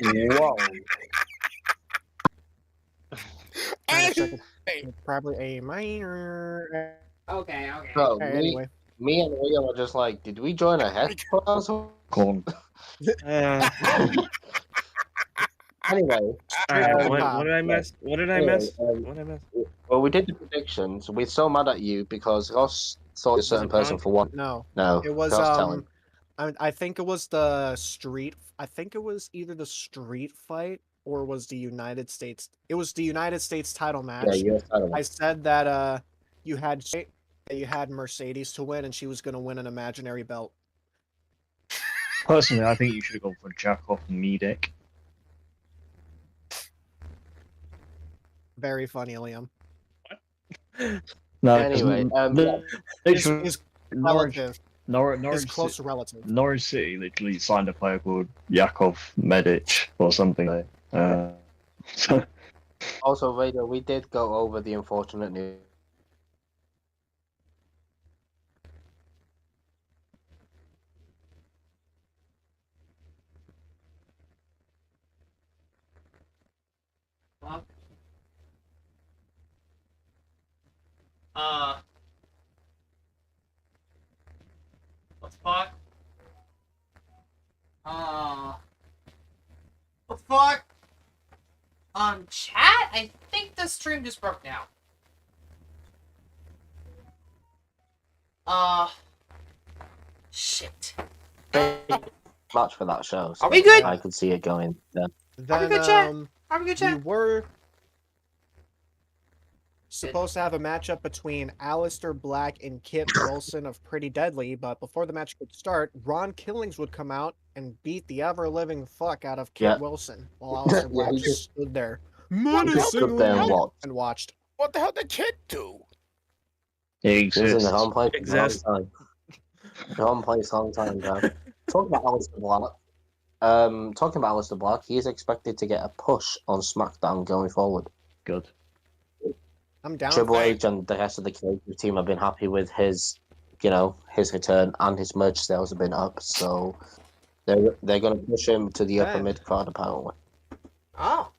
Whoa. Probably A minor. Okay. So, Okay, anyway. me and Leo are just like, did we join a head class? Corn. Anyway, What did I miss? What did I miss? um, What did I miss? well, we did the predictions. We're so mad at you because Ross thought a certain person for one. No, No, it was Ross, tell him. I think it was the street. I think it was either the street fight or was the United States. It was the United States title match. Yeah, you're telling I him. said that you had Mercedes to win and she was going to win an imaginary belt. Personally, I think you should have gone for Jack off me dick. Very funny, Liam. No, Anyway, literally, His Norwich, relative, Norwich, his Norwich, close relative. Norwich City literally signed a player called Yakov Medic or something. So also, Vader, we did go over the unfortunate news. Fuck. What the fuck? What the fuck? Chat? I think the stream just broke now. Shit. Match for that show. So Are we good? I could see it going there. Are we Then good, chat? Are we good, we chat? were supposed to have a matchup between Aleister Black and Kit Wilson of Pretty Deadly, but before the match could start, Ron Killings would come out and beat the ever-living fuck out of Kit Yeah. Wilson, while Aleister Yeah, Black he just stood there He just stood menacingly there and watched. and watched. What the hell did Kid do? he He's in exists. the home place for a long Exists. time. The home place long time, bro. Talking about Aleister Black. He is expected to get a push on SmackDown going forward. Good. I'm down. Triple for it. H and the rest of the creative team have been happy with his return, and his merch sales have been up. So they're going to push him to the upper Man. mid card apparently. Oh.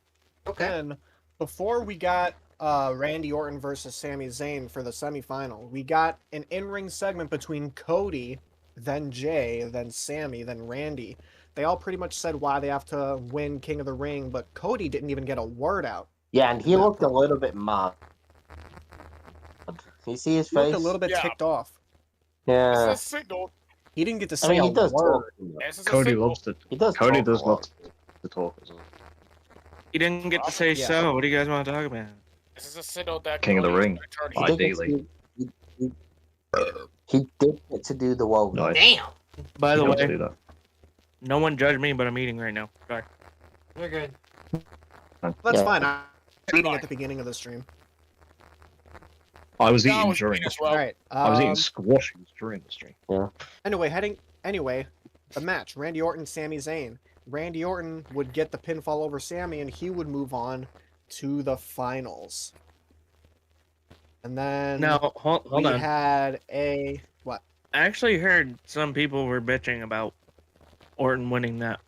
Okay. Then, before we got Randy Orton versus Sami Zayn for the semifinal, we got an in-ring segment between Cody, then Jay, then Sami, then Randy. They all pretty much said why they have to win King of the Ring, but Cody didn't even get a word out. Yeah, and he Yeah. looked a little bit mad. Can you see his He looked face? a little bit Yeah. ticked off. This Yeah. is a signal. He didn't get to I say mean, he a does talk. word. This is a Cody signal. loves to. He does. Cody talk a does lot. love to talk as well. You didn't get to say Yeah. so. What do you guys want to talk about? This is a signal that King of the Cody is Ring. gonna turn He heel. did get Ideally. He did get to do the wall. Nice. Damn. By the He loves to way, do that. no one judge me, but I'm eating right now. Sorry. We're good. That's Yeah. fine. I'm eating at the beginning of the stream. I was Yeah, I eating was during. eating as All well. right. I was eating squashes during the stream. Anyway, the match: Randy Orton, Sami Zayn. Randy Orton would get the pinfall over Sami, and he would move on to the finals. And then No, hold we on. had a what? I actually heard some people were bitching about Orton winning that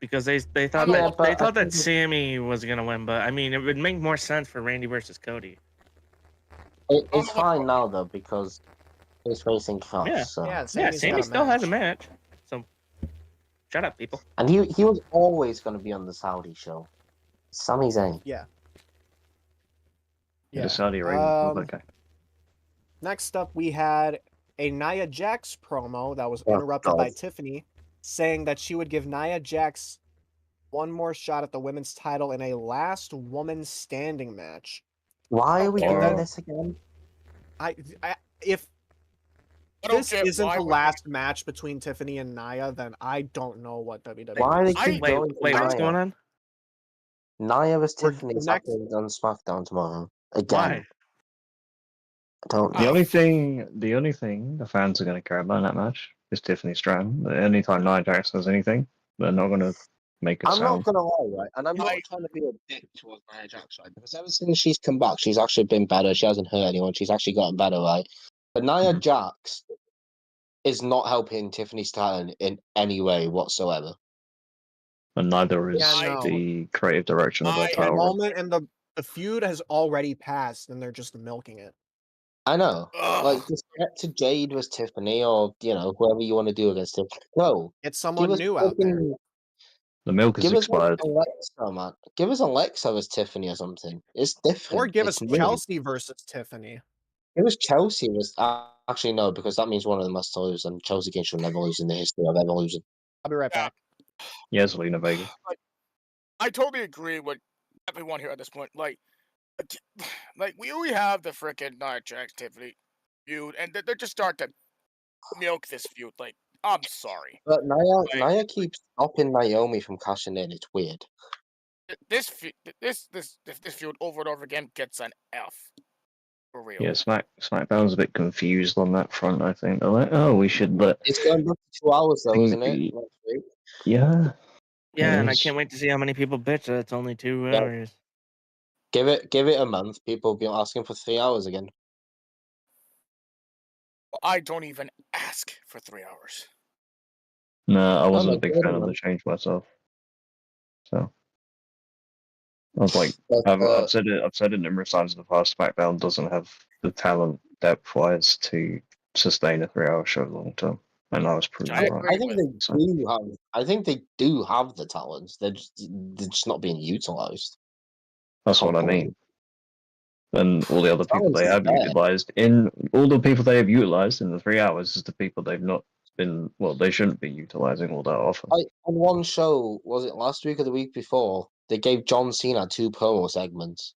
because they thought Yeah, that but they I thought that think- Sammy was gonna win, but I mean it would make more sense for Randy versus Cody. It's fine now though because he's facing Cross. Yeah. So. Yeah, Yeah, Sami's Sammy got a still has a match. match. So shut up, people. And he was always going to be on the Saudi show. Sami Zayn. Yeah. The Saudi Arabia. Okay. Next up, we had a Nia Jax promo that was Oh, interrupted by God. Tiffany, saying that she would give Nia Jax one more shot at the women's title in a last woman standing match. Why are we Or- doing this again? If I don't this get isn't why the we're- last match between Tiffany and Nia, then I don't know what WWE. Why is. they keep Wait, going to what's Nia? going on? Nia vs We're Tiffany is next- happening on SmackDown tomorrow. Again. Why? I don't The know. only thing the fans are going to care about in that match is Tiffany Stratton. Anytime Nia Jax does anything, they're not going to make a I'm not sound. gonna lie, right? And I'm not Like- trying to be a dick towards Nia Jax, right? Because ever since she's come back, she's actually been better. She hasn't hurt anyone. She's actually gotten better, right? But Nia Mhm. Jax is not helping Tiffany Stratton in any way whatsoever. And neither is Yeah, no. the creative direction of I- that The title. moment and the feud has already passed, and they're just milking it. I know. Ugh. Like, just get to Jade with Tiffany or, whoever you want to do against Tiffany. No. Get Give someone us new out there. fucking- The milk is Give us like expired. Alexa, man. Give us Alexa as Tiffany or something. It's different. Or give It's us new. Chelsea versus Tiffany. It was Chelsea. Actually, no, because that means one of them has to lose, and Chelsea games should never lose in the history of ever losing. I'll be right Yeah. back. Yes, Lena Vega. I totally agree with everyone here at this point. Like we already have the frickin' Nia Jax Tiffany feud, and they're just starting to milk this feud. Like, I'm sorry. But Like- Nia keeps stopping Naomi from cashing in. It's weird. this feud over and over again gets an F. For real. Yeah, SmackDown's a bit confused on that front. I think they're like, oh, we should let. It's going back to 2 hours though, isn't it? Maybe- Next week. Yeah. Yeah, and I Yes. can't wait to see how many people bitch that it's only 2 Yeah. hours. Give it a month. People will be asking for 3 hours again. I don't even ask for 3 hours. No, I wasn't no, a big give it a fan of the month. change myself. So I was like, But, I've said it numerous times in the past. SmackDown doesn't have the talent depth-wise to sustain a 3-hour show long term, and I was proven I wrong. agree I think with. they do have. I think they do have the talents. They're just not being utilized. That's what I properly. mean. And all the other people Talent they is have there. utilized all the people they have utilized in the 3 hours is the people they've not been. Well, they shouldn't be utilizing all that often. On one show, was it last week or the week before? They gave John Cena 2 promo segments.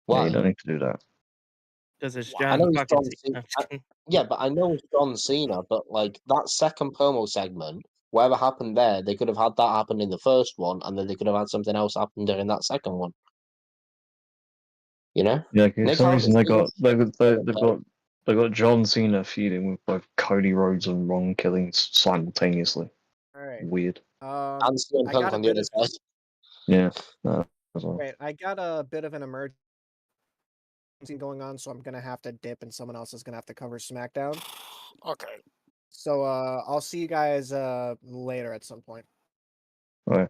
Yeah, Why? you don't need to do that. Because it's Wow. I know John it's fucking John Cena. Cena. Yeah, but I know it's John Cena. But like that second promo segment, whatever happened there, they could have had that happen in the first one, and then they could have had something else happen during that second one. You know? Yeah, 'cause for Nick some reason Aldis- they got John Cena feuding with both Cody Rhodes and Ron Killings simultaneously. All right. Weird. and CM I Punk got a on the bit other of. side. Yeah. No, as well. Right, I got a bit of an emergency going on, so I'm gonna have to dip, and someone else is gonna have to cover SmackDown. Okay. So I'll see you guys later at some point. Right.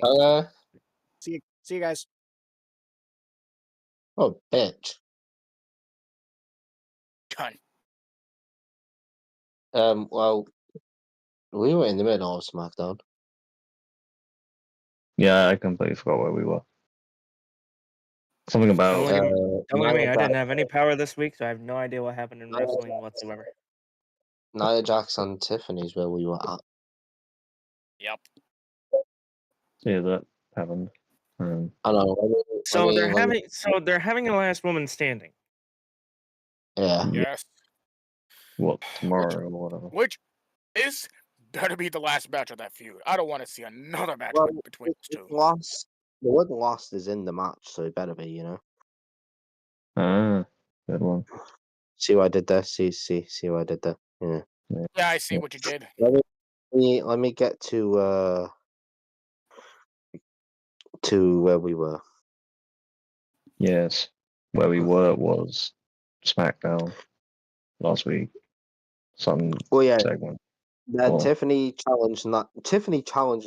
All right. See you guys. Oh, bitch. Done. Well, we were in the middle of SmackDown. Yeah, I completely forgot where we were. Something about Don't look at me. Don't look at me. Nia I Jax- didn't have any power this week, so I have no idea what happened in Nia wrestling Jax- whatsoever. Nia Jax and Tiffany's where we were at. Yep. yeah, that happened. I know. So they're having a last woman standing. Yeah. Yes. What, tomorrow or whatever. Which is better be the last match of that feud. I don't want to see another match Well, between those two. Lost. The word lost is in the match, so it better be, you know. Ah, good one. See what I did there? See what I did there? Yeah. Yeah, I see what you did. Let me get to where we were. Yes. Where we were was SmackDown last week. Some Well, yeah. segment. Then Oh. Tiffany challenged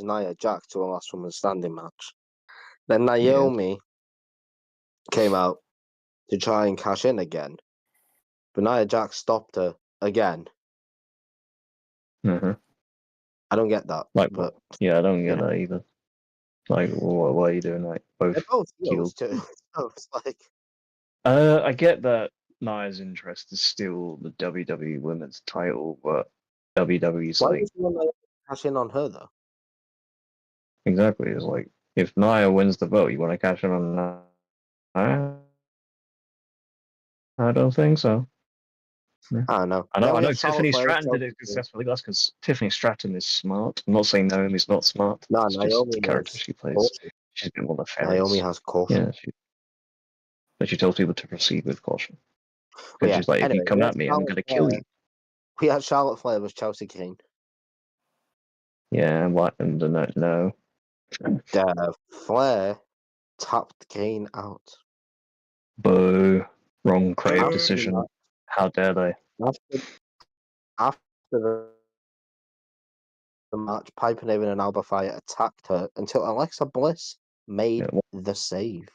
Nia Jax to a last woman standing match. Then Naomi came out to try and cash in again, but Nia Jax stopped her again. Mm-hmm. I don't get that. Like, but yeah, I don't get that either. Like, what are you doing? Like, both they're both heels. heels too. So it's like, I get that Nia's interest is still the WWE Women's title, but WWE's why like, does one like cash in on her though? exactly, it's like, if Nia wins the vote, you want to cash in on Nia? I don't think so. I don't know. I know Then we have Tiffany Charlotte Flair, Stratton did it successfully. That's because Tiffany Stratton is smart. I'm not saying Naomi's not smart. No, It's just Naomi the character has she plays. caution. She's been one of the fairies. Naomi has caution. Yeah, but she tells people to proceed with caution. Well, Because yeah, she's like, if anyway, you come we at had me, I'm Charlotte going to kill Flair. you. We had Charlotte Flair was Chelsea Green. Yeah, what? And no. Flair tapped Kane out. Boo. Wrong creative After decision. the- How dare they? After the match, Piper Niven and Alba Fire attacked her until Alexa Bliss made the save.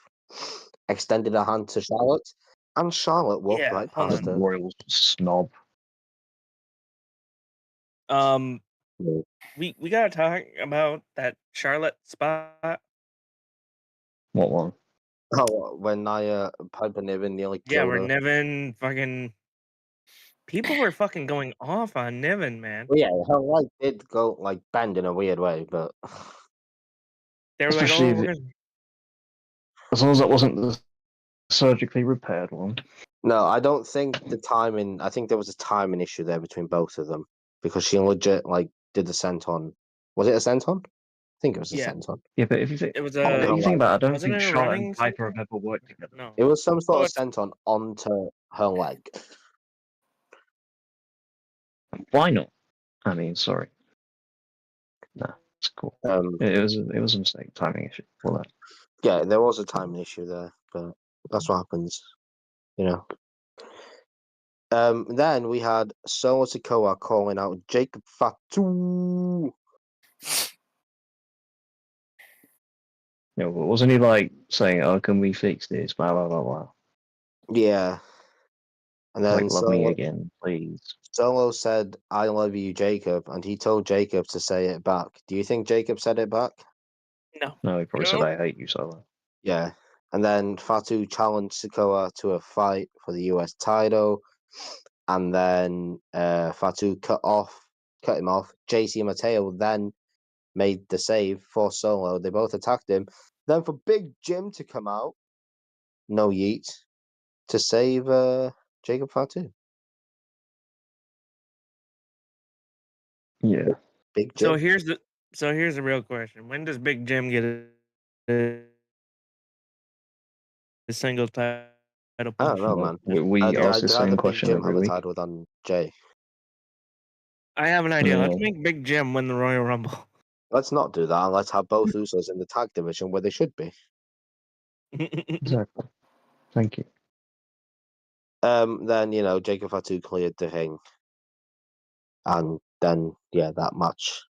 Extended her hand to Charlotte, and Charlotte walked Yeah, right hold past on. her. Royal snob. We gotta talk about that Charlotte spot. What one? Oh, when Piper Niven nearly Yeah, killed where her. Niven fucking people were fucking going off on Niven, man. Well, yeah, her leg did go like bend in a weird way, but They were like, Especially "Oh, if we're it- gonna." As long as that wasn't the surgically repaired one. no, I don't think the timing. I think there was a timing issue there between both of them because she legit like did the senton. Was it a senton? I think it was a Yeah. senton. Yeah, but if you think, It was if a. you think about it, I don't Wasn't think it a Charlotte running and Piper have senton? ever worked together. No. It was some sort Well, of senton onto her leg. Why not? I mean, sorry. Nah, it's cool. It was a mistake, timing issue. All that. Yeah, there was a timing issue there, but that's what happens, you know. Then we had Solo Sikoa calling out Jacob Fatu. Yeah, but wasn't he like saying, "Oh, can we fix this?" Blah blah blah blah. Yeah. And then Like, love me again, please. Solo said, "I love you, Jacob," and he told Jacob to say it back. Do you think Jacob said it back? No. No, he probably said, No. "I hate you, Solo." Yeah. And then Fatu challenged Sikoa to a fight for the US title. And then Fatu cut him off. JC Mateo then made the save for Solo. They both attacked him. Then for Big Jim to come out, no yeet, to save Jacob Fatu. Yeah. Big Jim. So here's the real question: when does Big Jim get a single title? I don't know, man. We ask the same Big question Jim every have a week. title than Jay? I have an idea. Let's No. make Big Jim win the Royal Rumble. Let's not do that. Let's have both Usos in the tag division where they should be. Exactly. Thank you. Then Jacob Fatu cleared the ring, and then that match,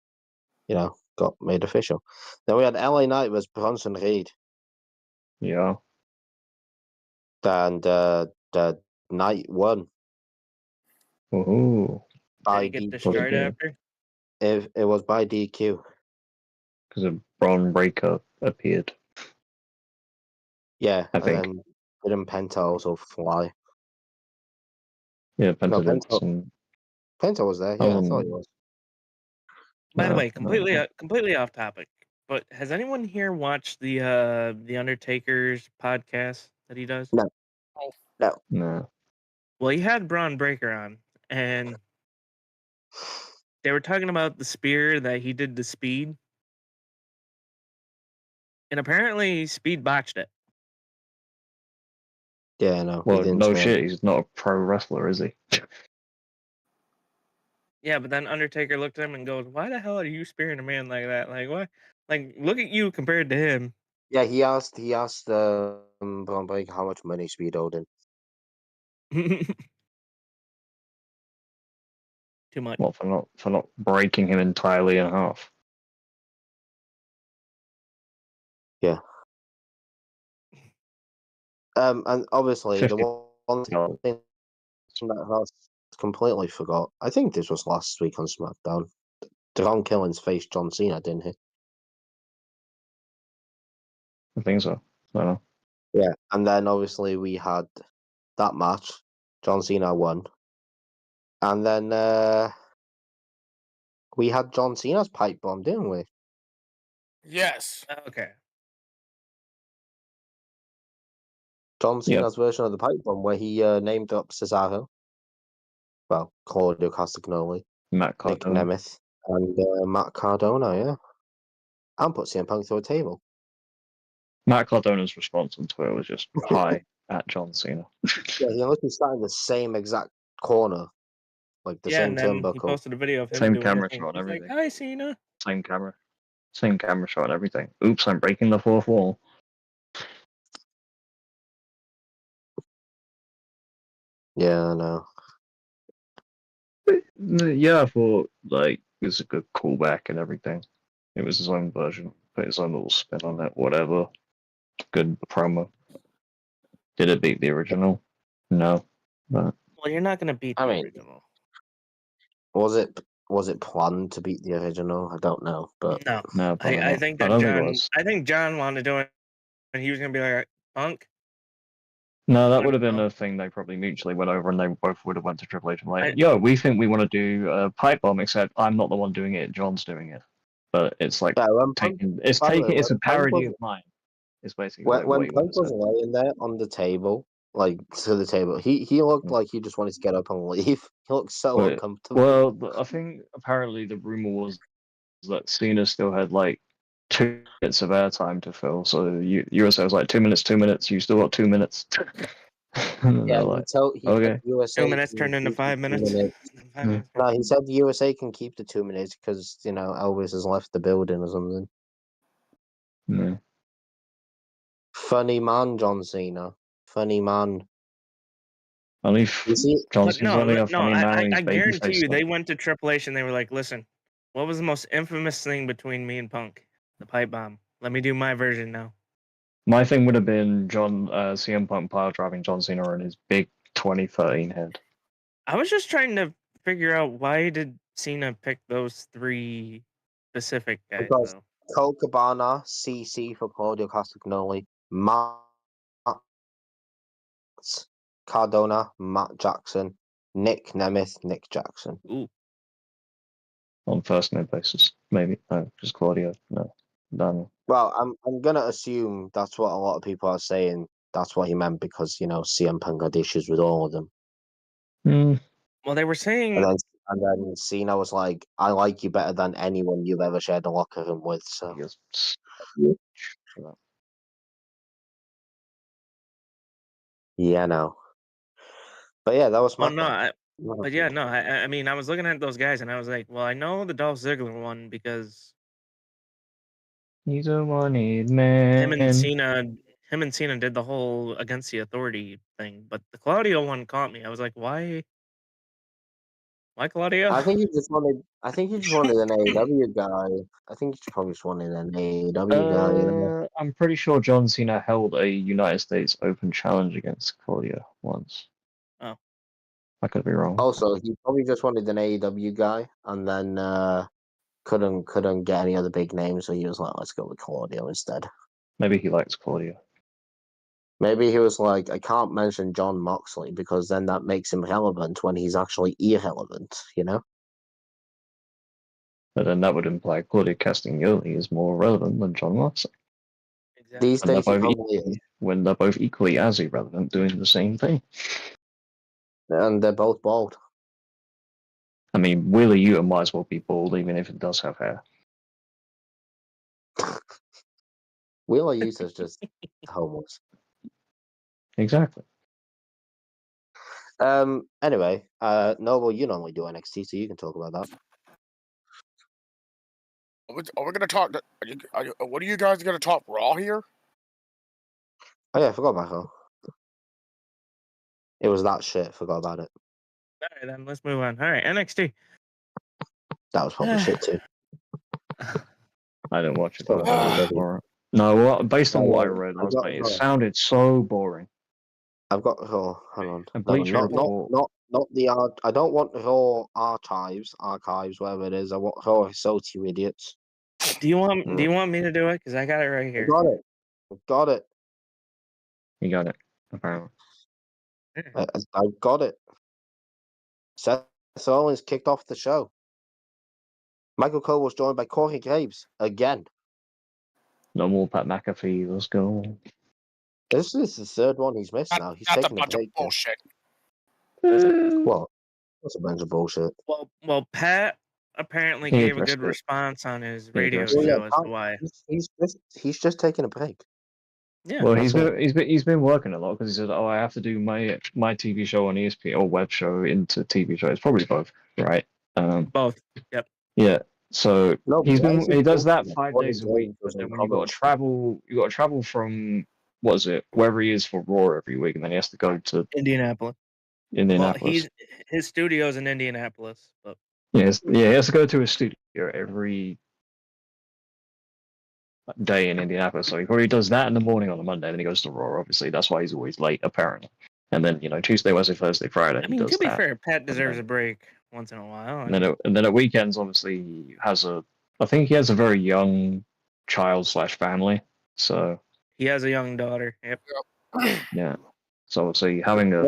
got made official. Then we had LA Knight versus Bronson Reed, Yeah. and the Knight won Ooh. Did by he get DQ. destroyed after? It was by DQ. Because a Braun Breaker appeared. Yeah, I and think. then didn't Penta also fly? Yeah, Penta did Penta- some. Penta was there. Yeah, I thought he was. By the No, way, no. completely off topic. But has anyone here watched the Undertaker's podcast that he does? No. No. Well, he had Braun Breaker on, and they were talking about the spear that he did to Speed, and apparently Speed botched it. Yeah, no. Well, he didn't no turn. shit. He's not a pro wrestler, is he? Yeah, but then Undertaker looked at him and goes, "Why the hell are you spearing a man like that? Like what? Like look at you compared to him." Yeah, he asked Braun Breaker how much money Speed owed him. Too much. What, for not breaking him entirely in half? Yeah. And obviously 50. the one thing that I completely forgot. I think this was last week on SmackDown. Devon Killings faced John Cena, didn't he? I think so. I don't know. Yeah, and then obviously we had that match. John Cena won, and then we had John Cena's pipe bomb, didn't we? Yes. Okay. John Cena's version of the pipe bomb, where he named up Cesaro, well, Claudio Castagnoli, Matt Nick Cardona. Nemeth, and Matt Cardona, yeah, and put CM Punk through a table. Matt Cardona's response on Twitter was just hi at John Cena. Yeah, he literally sat in the same exact corner, like the same and then he turnbuckle. posted a video of him Same doing camera the thing. shot and He's like, everything. "Hi, Cena." Same camera shot and everything. Oops, I'm breaking the fourth wall. Yeah, I know. Yeah, I thought like it was a good callback and everything. It was his own version, put his own little spin on it, whatever. Good promo. Did it beat the original? No. But Well, you're not gonna beat the original. Was it planned to beat the original? I don't know, but no, I think that don't John. it was. I think John wanted to do it, and he was gonna be like, "Punk." No, that would have been a thing they probably mutually went over, and they both would have went to Triple H and like, "Yo, we think we want to do a pipe bomb, except I'm not the one doing it. John's doing it." But it's like it's a parody of mine. It's basically when Punk was laying there on the table, like to the table, he looked like he just wanted to get up and leave. He looked so uncomfortable. Well, I think apparently the rumor was that Cena still had like 2 minutes of airtime to fill. So USA was like 2 minutes, 2 minutes. You still got 2 minutes. And then Yeah, they're like, he said okay. USA 2 minutes can turned into keep the 5 2 minutes. minutes. 5 minutes. No, he said USA can keep the 2 minutes because Elvis has left the building or something. Yeah. Funny man, John Cena. Funny man. Only You see, John Look, Cena's only a funny man. He's I guarantee babyface you, they stuff. went to Triple H and they were like, "Listen, what was the most infamous thing between me and Punk? The pipe bomb. Let me do my version now." My thing would have been CM Punk pile driving John Cena in his big 2013 head. I was just trying to figure out why did Cena pick those 3 specific guys because though. Cole Cabana, CC for Claudio Castagnoli, Matt Cardona, Matt Jackson, Nick Nemeth, Nick Jackson. Ooh, On first name basis, maybe. No, just Claudio. No, Daniel. Well, I'm gonna assume that's what a lot of people are saying. That's what he meant because CM Punk had issues with all of them, well, they were saying and then Cena was like, "I like you better than anyone you've ever shared a locker room with." So He gets for that. yeah, no. But yeah, that was my. well, no, but yeah, no, I mean, I was looking at those guys and I was like, well, I know the Dolph Ziggler one because He's a wanted man. him and Cena did the whole against the authority thing, but the Claudio one caught me. I was like, why Claudio? I think he just wanted. I think he just wanted an AEW guy. I think he probably just wanted an AEW guy. I'm pretty sure John Cena held a United States Open challenge against Claudio once. Oh. I could be wrong. Also, he probably just wanted an AEW guy, and then couldn't get any other big names, so he was like, "Let's go with Claudio instead." Maybe he likes Claudio. Maybe he was like, "I can't mention John Moxley because then that makes him relevant when he's actually irrelevant," But then that would imply Claudio Castagnoli is more relevant than John Moxley. Exactly. These days, he probably is. When they're both equally as irrelevant, doing the same thing. And they're both bald. I mean, Wheeler Yuta might as well be bald, even if it does have hair. Wheeler Yuta's just homeless. Exactly. Anyway, Noble, you normally do NXT, so you can talk about that. Are we gonna talk? What are you guys gonna talk Raw here? Oh yeah, I forgot about her. It was that shit. Forgot about it. All right, then let's move on. All right, NXT. That was probably shit too. I didn't watch it. Oh, No, based on what I read last night, it sounded so boring. I've got Raw. Hang on. And No, Bleacher Report. not the art. I don't want Raw archives, whatever it is. I want Raw Result, you idiots. Do you want me to do it? Because I got it right here. Got it. You got it. Apparently. I got it. Seth Rollins kicked off the show. Michael Cole was joined by Corey Graves again. No more Pat McAfee. Let's go. This is the third one he's missed now. He's That's a taking a bunch of break. bullshit. What? That's a bunch of bullshit. Well, Pat apparently He gave a addressed good it. response on his He radio addressed it. show as to why. He's just taking a break. Yeah. Well, That's he's been working a lot because he said, "Oh, I have to do my TV show on ESPN or web show into TV show." It's probably both, right? Both. Yep. Yeah. So No, he does that bullshit. 5 What days is a week. going But then on when you got to travel from wherever he is for Raw every week, and then he has to go to Indianapolis. Indianapolis. Well, his studio's in Indianapolis, but Yeah, he has to go to his studio every day in Indianapolis. So he probably does that in the morning on a Monday, then he goes to Raw. Obviously, that's why he's always late, apparently. And then Tuesday, Wednesday, Thursday, Friday. I mean, to be fair, Pat deserves a break once in a while. And then at weekends, obviously, he has I think he has a very young child / family. So he has a young daughter. Yep. yeah. So obviously, having a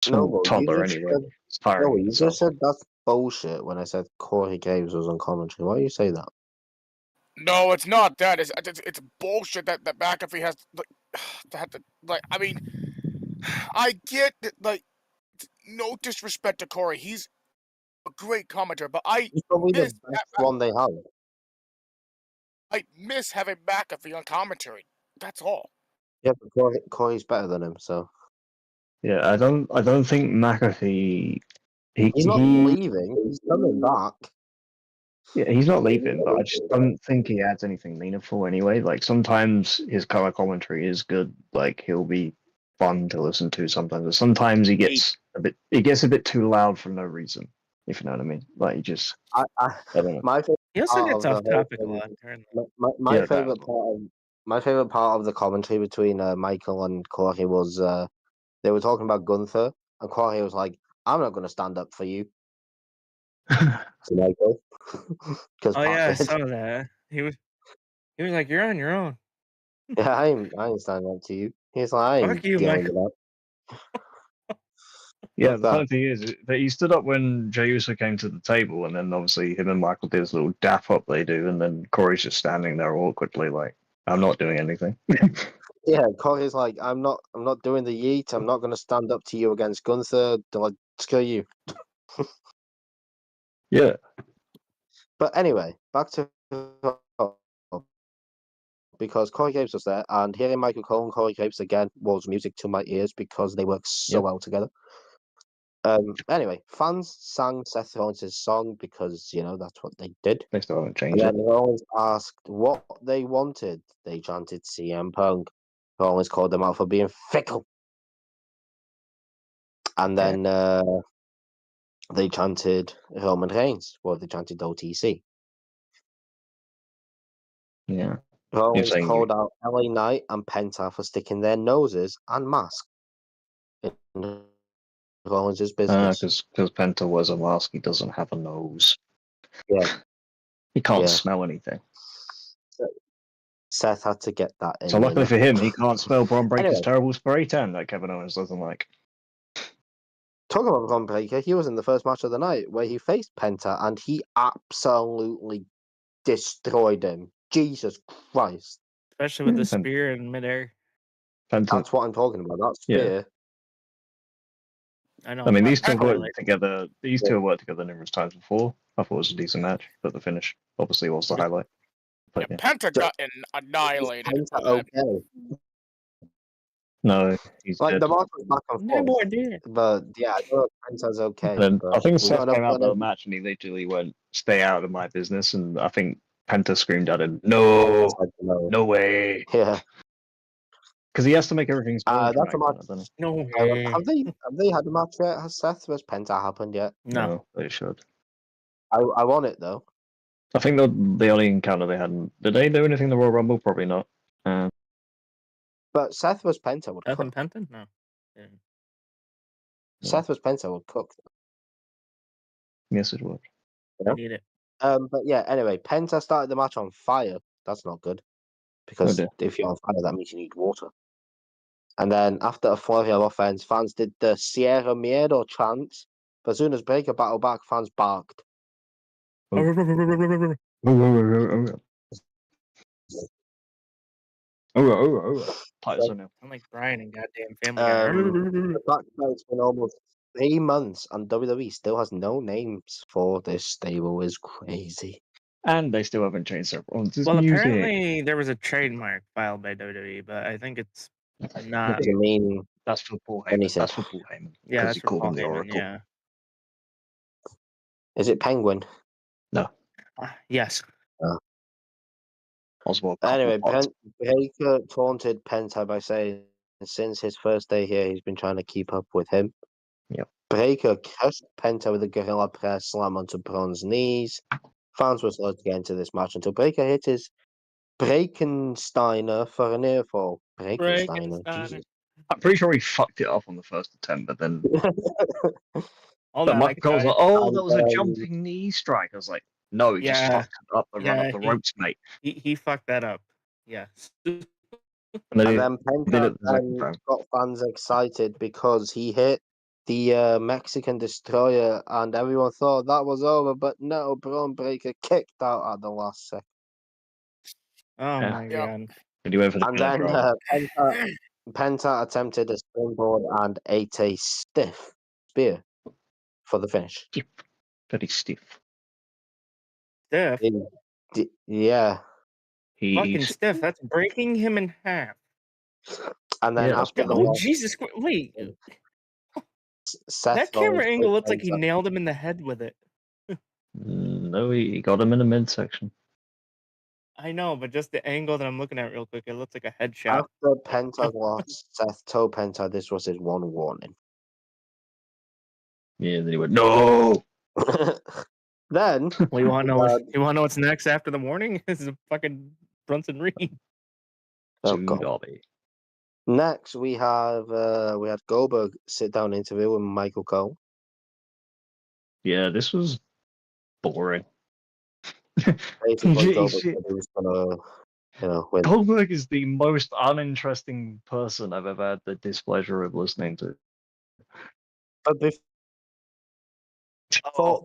small toddler anyway, it's tiring. No, you just said that's bullshit when I said Corey Graves was on commentary. Why do you say that? No, it's not that. It's bullshit that McAfee has I mean, I get that, no disrespect to Corey, he's a great commentator, but He's probably the best one they have. I miss having McAfee on commentary. That's all. Yeah, but Corey's better than him, so Yeah, I don't think McAfee. he's not he leaving. He's coming back. Yeah, he's not leaving, but I just don't think he adds anything meaningful anyway. Like sometimes his color commentary is good, like he'll be fun to listen to sometimes, but sometimes he gets a bit too loud for no reason, if you know what I mean. Like he just I don't know. My favorite He also part gets of off the whole topic a lot. thing, Apparently. my Yeah, favorite part of the commentary between Michael and Corey was they were talking about Gunther, and Corey was like, "I'm not going to stand up for you." To Michael, because Oh yeah, I saw that. He was like, "You're on your own. Yeah, I ain't standing up to you. He's like, I Fuck ain't you, dealing Michael." with that. Yeah, Fuck the funny that. thing is that he stood up when Jey Uso came to the table, and then obviously him and Michael did this little dap up they do, and then Corey's just standing there awkwardly like, I'm not doing anything. Yeah, Corey's like, I'm not doing the yeet. I'm not going to stand up to you against Gunther. They're like, screw you. Yeah. But anyway, back to because Corey Graves was there, and hearing Michael Cole and Corey Graves again was music to my ears because they work so Yep. well together. Anyway, fans sang Seth Rollins' song because that's what they did. They still haven't And changed then it. Rollins asked what they wanted. They chanted CM Punk. Rollins called them out for being fickle. And then they chanted Roman Reigns. Well, they chanted OTC. Yeah. Rollins saying called out LA Knight and Penta for sticking their noses and masks in Rollins' business. Because Penta wears a mask, he doesn't have a nose. Yeah. He can't Yeah. smell anything. Seth had to get that in. So luckily you know? for him, he can't smell Braun Breaker's Anyway. terrible spray tan that Kevin Owens doesn't like. Talking about Braun Breaker, he was in the first match of the night where he faced Penta and he absolutely destroyed him. Jesus Christ. Especially with the Penta- spear in midair. That's what I'm talking about. That spear. I know. I mean, these two Penta- have worked together. These two have worked together numerous times before. I thought it was a decent match, but the finish obviously was the highlight. But, Yeah, Penta got annihilated. Penta on that. okay. No, he's Like dead. the match was back and No forth. more did. But yeah, I know Penta's okay. And but I think we Seth got came out of enough- the match and he literally went, "Stay out of my business." And I think Penta screamed at him, "No, no way," Yeah. because he has to make everything smooth. That's a match. doesn't he? No Have they had a match yet? Has Seth vs Penta happened yet? No. They should. I want it though. I think the only encounter they had. Did they do anything in the Royal Rumble? Probably not. But Seth vs Penta would Nothing cook. Penton? No. Yeah. Seth vs Penta would cook. Yes, it would. I need it. But yeah, anyway, Penta started the match on fire. That's not good. Because dear. if you're on fire, that means you need water. And then after a flurry of offense, fans did the Sierra Miedo chant. But as soon as Breaker battled back, fans barked. Tyson. I'm like Brian and goddamn Family The fact that it's been almost 3 months and WWE still has no names for this stable is crazy. And they still haven't changed their music. Well, apparently there was a trademark filed by WWE, but I think it's not. Doesn't mean That's for Paul Heyman. anything. That's for Paul Heyman. Yeah, that's he for called Paul him the Heyman. Oracle. Yeah. Is it Penguin? Yes. Oswald. Anyway, Breaker taunted Penta by saying since his first day here, he's been trying to keep up with him. Yep. Breaker crushed Penta with a gorilla press slam onto Braun's knees. Fans were slow to get into this match until Breaker hit his Breakensteiner for a near fall. Breakensteiner, Jesus. I'm pretty sure he fucked it up on the first attempt, but then All but that Michael Cole's guy- like, "Oh, that was a jumping knee strike." I was like, "No, he just Yeah. fucked it up the run up the he- ropes, mate." he fucked that up. Yeah. And And then then did Penta it the second time. got fans excited because he hit the Mexican Destroyer, and everyone thought that was over. But no, Braun Breaker kicked out at the last second. Oh Yeah. my Yep. god. And he went for the And killer then drop. Penta attempted a springboard and ate a stiff spear for the finish. Very stiff. Stiff. Yeah. Fucking He's stiff. That's breaking him in half. And then Yeah, that's after the Oh, loss, Jesus Christ. Wait. Seth That camera Rollins angle put looks like he Penta- nailed him in the head with it. no, he got him in the midsection. I know, but just the angle that I'm looking at real quick, it looks like a headshot. After Penta lost, Seth told Penta this was his one warning. Yeah, then he went, no! Then Well, you want to know? Uh, You want to know what's next after the warning? This is a fucking Brunson Reed. oh, To God. Dobby. Next we had Goldberg sit down interview with Michael Cole. Yeah, this was boring. Basically, You Goldberg see- said he was gonna, win. Goldberg is the most uninteresting person I've ever had the displeasure of listening to. But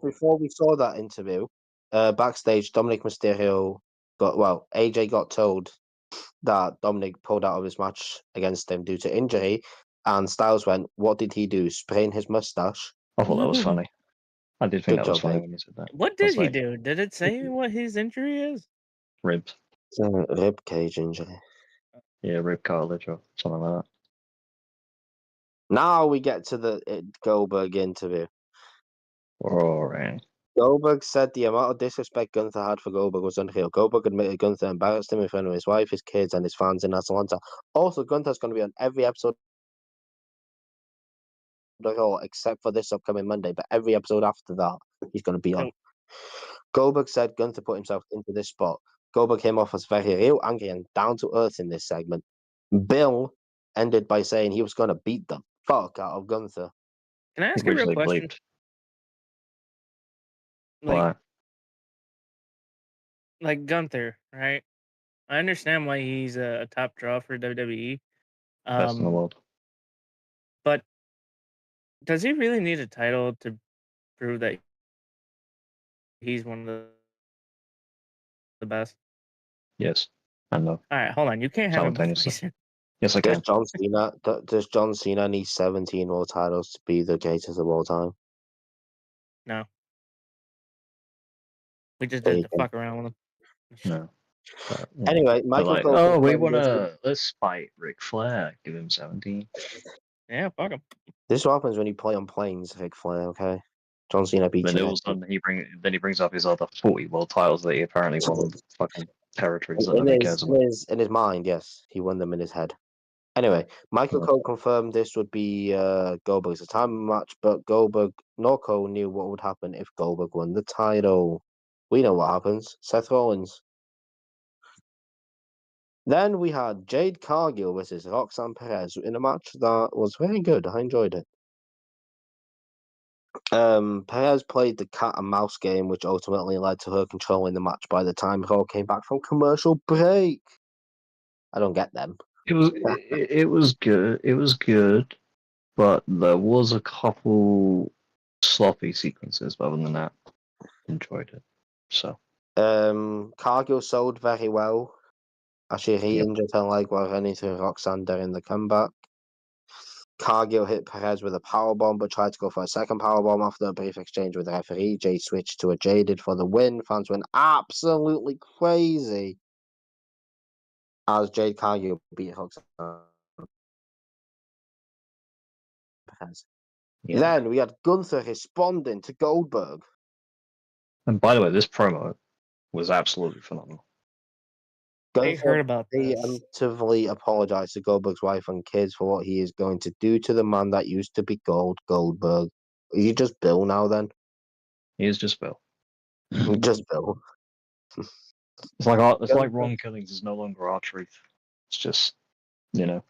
before we saw that interview, backstage, Dominic Mysterio AJ got told that Dominic pulled out of his match against him due to injury, and Styles went, "What did he do? Sprain his mustache?" I thought that was funny. I did think Good that was job, funny mate. when you said that. What I did was he like, do? Did it say what his injury is? Ribs. It's a rib cage injury. Yeah, rib cartilage or something like that. Now we get to the Goldberg interview. Boring. Goldberg said the amount of disrespect Gunther had for Goldberg was unreal. Goldberg admitted Gunther embarrassed him in front of his wife, his kids, and his fans in Atlanta. Also, Gunther's going to be on every episode of Raw except for this upcoming Monday, but every episode after that, he's going to be on. Nope. Goldberg said Gunther put himself into this spot. Goldberg came off as very real, angry, and down to earth in this segment. Bill ended by saying he was going to beat the fuck out of Gunther. Can I ask a real Originally question? believed. Like, Why? Gunther, right? I understand why he's a top draw for WWE. Best in the world. But does he really need a title to prove that he's one of the best? Yes. And no. All right, hold on. You can't have him Simultaneously. both. Yes, I Does can. John Cena need 17 more titles to be the greatest of all time? No. We just There did you to go. fuck around with him. No. But, Anyway, they're Michael like, Cole oh, we confirmed want this to, let's fight Ric Flair. Give him 17. Yeah, fuck him. This is what happens when you play on planes, Ric Flair, okay? John Cena beats Then you. it was done. He brings up his other 40 world titles that he apparently won on fucking territories that nobody cares about. In his mind, yes. He won them in his head. Anyway, Michael Yeah. Cole confirmed this would be Goldberg's time match, but Goldberg nor Cole knew what would happen if Goldberg won the title. We know what happens. Seth Rollins. Then we had Jade Cargill versus Roxanne Perez in a match that was very good. I enjoyed it. Perez played the cat and mouse game, which ultimately led to her controlling the match by the time Raw came back from commercial break. I don't get them. It was good. It was good, but there was a couple sloppy sequences. But other than that, enjoyed it. So Cargill sold very well. As she re-injured her leg while running through Roxanne during the comeback. Cargill hit Perez with a powerbomb, but tried to go for a second powerbomb after a brief exchange with the referee. Jade switched to a Jaded for the win. Fans went absolutely crazy as Jade Cargill beat Roxanne Perez. yeah. Then we had Gunther responding to Goldberg. And by the way, this promo was absolutely phenomenal. I heard about this. Preemptively apologized to Goldberg's wife and kids for what he is going to do to the man that used to be Goldberg. Are you just Bill now then? He is just Bill. Just Bill. It's like Ron Killings is no longer our truth. It's just, Bill.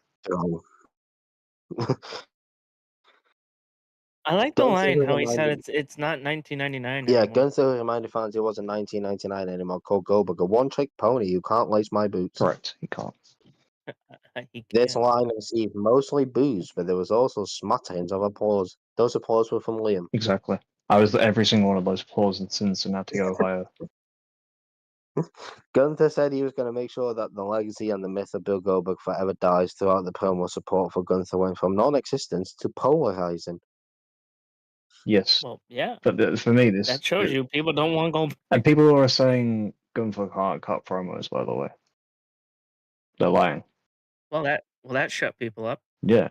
I like the Gunther line how he said reminded- it's not 1999 Yeah, anymore. Gunther reminded fans it wasn't 1999 anymore. Called Goldberg a one-trick pony. You can't lace my boots. correct. He can't. He This can't. line received mostly boos, but there was also smatterings of applause. Those applause were from Liam. Exactly. I was at every single one of those applause in Cincinnati, Ohio. Gunther said he was going to make sure that the legacy and the myth of Bill Goldberg forever dies. Throughout the promo, support for Gunther went from non-existent to polarizing. Yes. Well, yeah. But for me, this That shows you people don't want Goldberg. and people are saying Gunther can't cut promos. By the way, They're lying. Well, that shut people up. Yeah.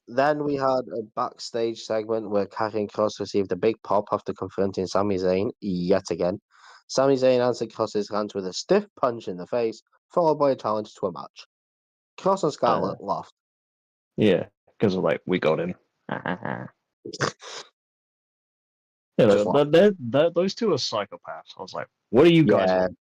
Then we had a backstage segment where Karrion Kross received a big pop after confronting Sami Zayn yet again. Sami Zayn answered Kross's hands with a stiff punch in the face, followed by a challenge to a match. Kross and Scarlett laughed. Yeah, because like we got him. Yeah, Just those two are psychopaths. I was like, what are you guys Yeah. on?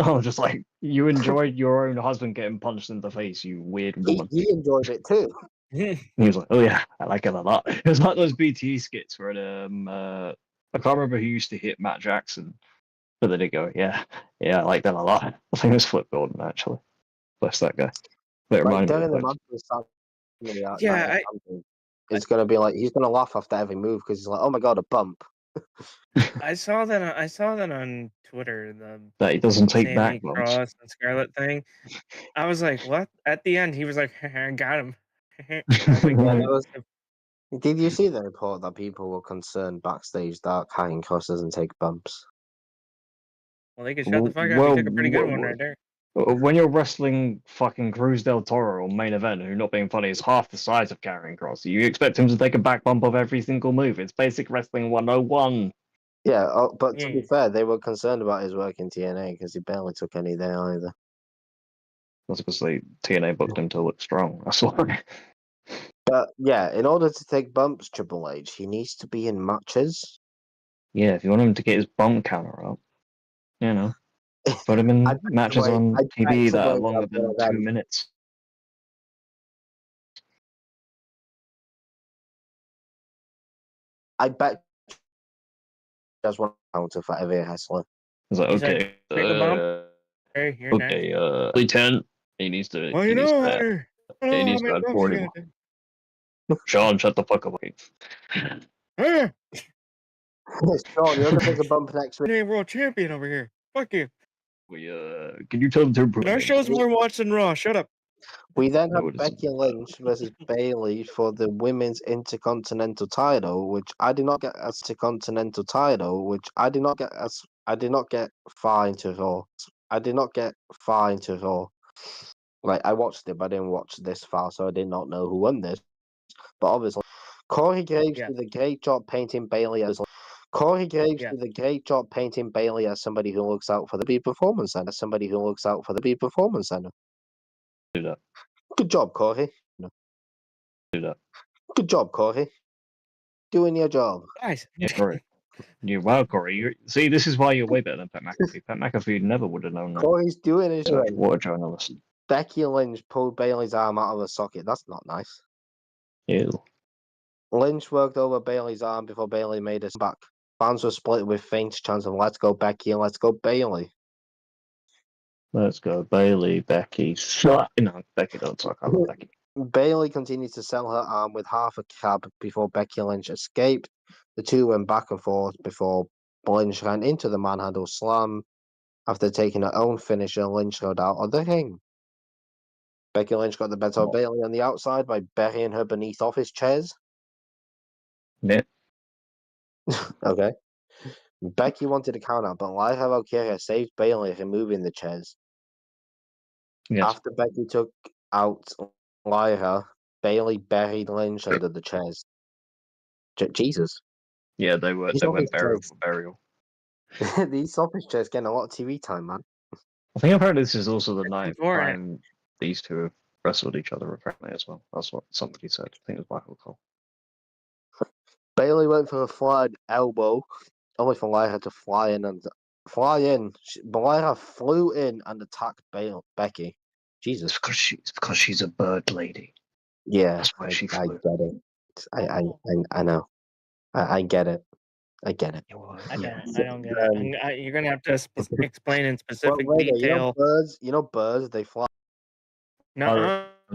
I was just like, you enjoyed your own husband getting punched in the face, you weird woman. He enjoyed it too. He was like, oh yeah, I like it a lot. It was like those BT skits where I can't remember who used to hit Matt Jackson, but then they go, yeah, I like that a lot. I think it was Flip Gordon actually. Bless that guy. But it Like reminded me during of the like, match with Yeah, it's gonna be like he's gonna laugh after every move because he's like, oh my god, a bump. I saw that on Twitter. The that he doesn't take Sammy back bumps. Cross and Scarlett thing. I was like, what? At the end, he was like, I got him. I was like, Yeah, "Well, Did you see the report that people were concerned backstage that Karrion Kross doesn't take bumps? well, they can shut the fuck up. He took a pretty good one well, right there." When you're wrestling fucking Cruz del Toro or main event, who, not being funny, is half the size of Karrion Kross, you expect him to take a back bump of every single move. It's basic wrestling 101. Yeah, but to be Yeah. fair, they were concerned about his work in TNA because he barely took any there either. That's because TNA booked him to look strong. That's why. But yeah, in order to take bumps, Triple H, he needs to be in matches. Yeah, if you want him to get his bump counter up, you know, put him in matches on TV that are longer than 2 minutes. I bet he has one counter for every wrestler. It's like, He's like, okay, take a bump. Hey, you're next. okay, Lee 10. He needs to. Well, he you needs know, to- Hunter. he needs to add 40 more. Sean, shut the fuck up. Hey, Sean, you're gonna take a bump next week. you're world champion over here. Fuck you. Can you tell them to improve? Our show's more watched than Raw. Shut up. We then No, have it isn't. Becky Lynch versus Bayley for the women's intercontinental title, which I did not get as intercontinental title, which I did not get far into Raw. I did not get far into Raw. Like I watched it, but I didn't watch this far, so I did not know who won this. But obviously, Corey Graves Yeah. did a great job painting Bayley as. Corey Graves Yeah. did a great job painting Bayley as somebody who looks out for the B Performance Center. Somebody who looks out for the B Performance Center. Do that. Good job, Corey. Do that. Good job, Corey. Doing your job. Guys. Yeah, Corey. Wow, Corey. See, this is why you're way better than Pat McAfee. Pat McAfee never would have known that. Corey's doing his job. What a journalist. Becky Lynch pulled Bayley's arm out of her socket. That's not nice. Ew. Lynch worked over Bayley's arm before Bayley made his back. Fans were split with faint chants of "Let's go Becky" and "Let's go Bayley." Let's go, Bayley, Becky. No, Becky don't suck. I love Becky. Bayley continued to sell her arm with half a cab before Becky Lynch escaped. The two went back and forth before Lynch ran into the manhandle slam. After taking her own finisher, Lynch rode out of the ring. Becky Lynch got the better of Bayley on the outside by burying her beneath office chairs. Yeah. Okay. Becky wanted to count out, but Lyra Valkyria saved Bayley, removing the chairs. Yes. After Becky took out Lyra, Bayley buried Lynch under the chairs. Jesus. Yeah, they went burial for burial. These office chairs getting a lot of TV time, man. I think apparently this is also the ninth before it. time these two have wrestled each other apparently as well. That's what somebody said. I think it was Michael Cole. Bayley went for a flying elbow, only for Lyra to fly in. But Lyra flew in and attacked Becky. Jesus. It's because she's a bird lady. Yeah, That's why she I flew. get it. I know. I get it. I get it. I don't get it. You're gonna have to explain in specific Well, detail. you know birds, they fly. No.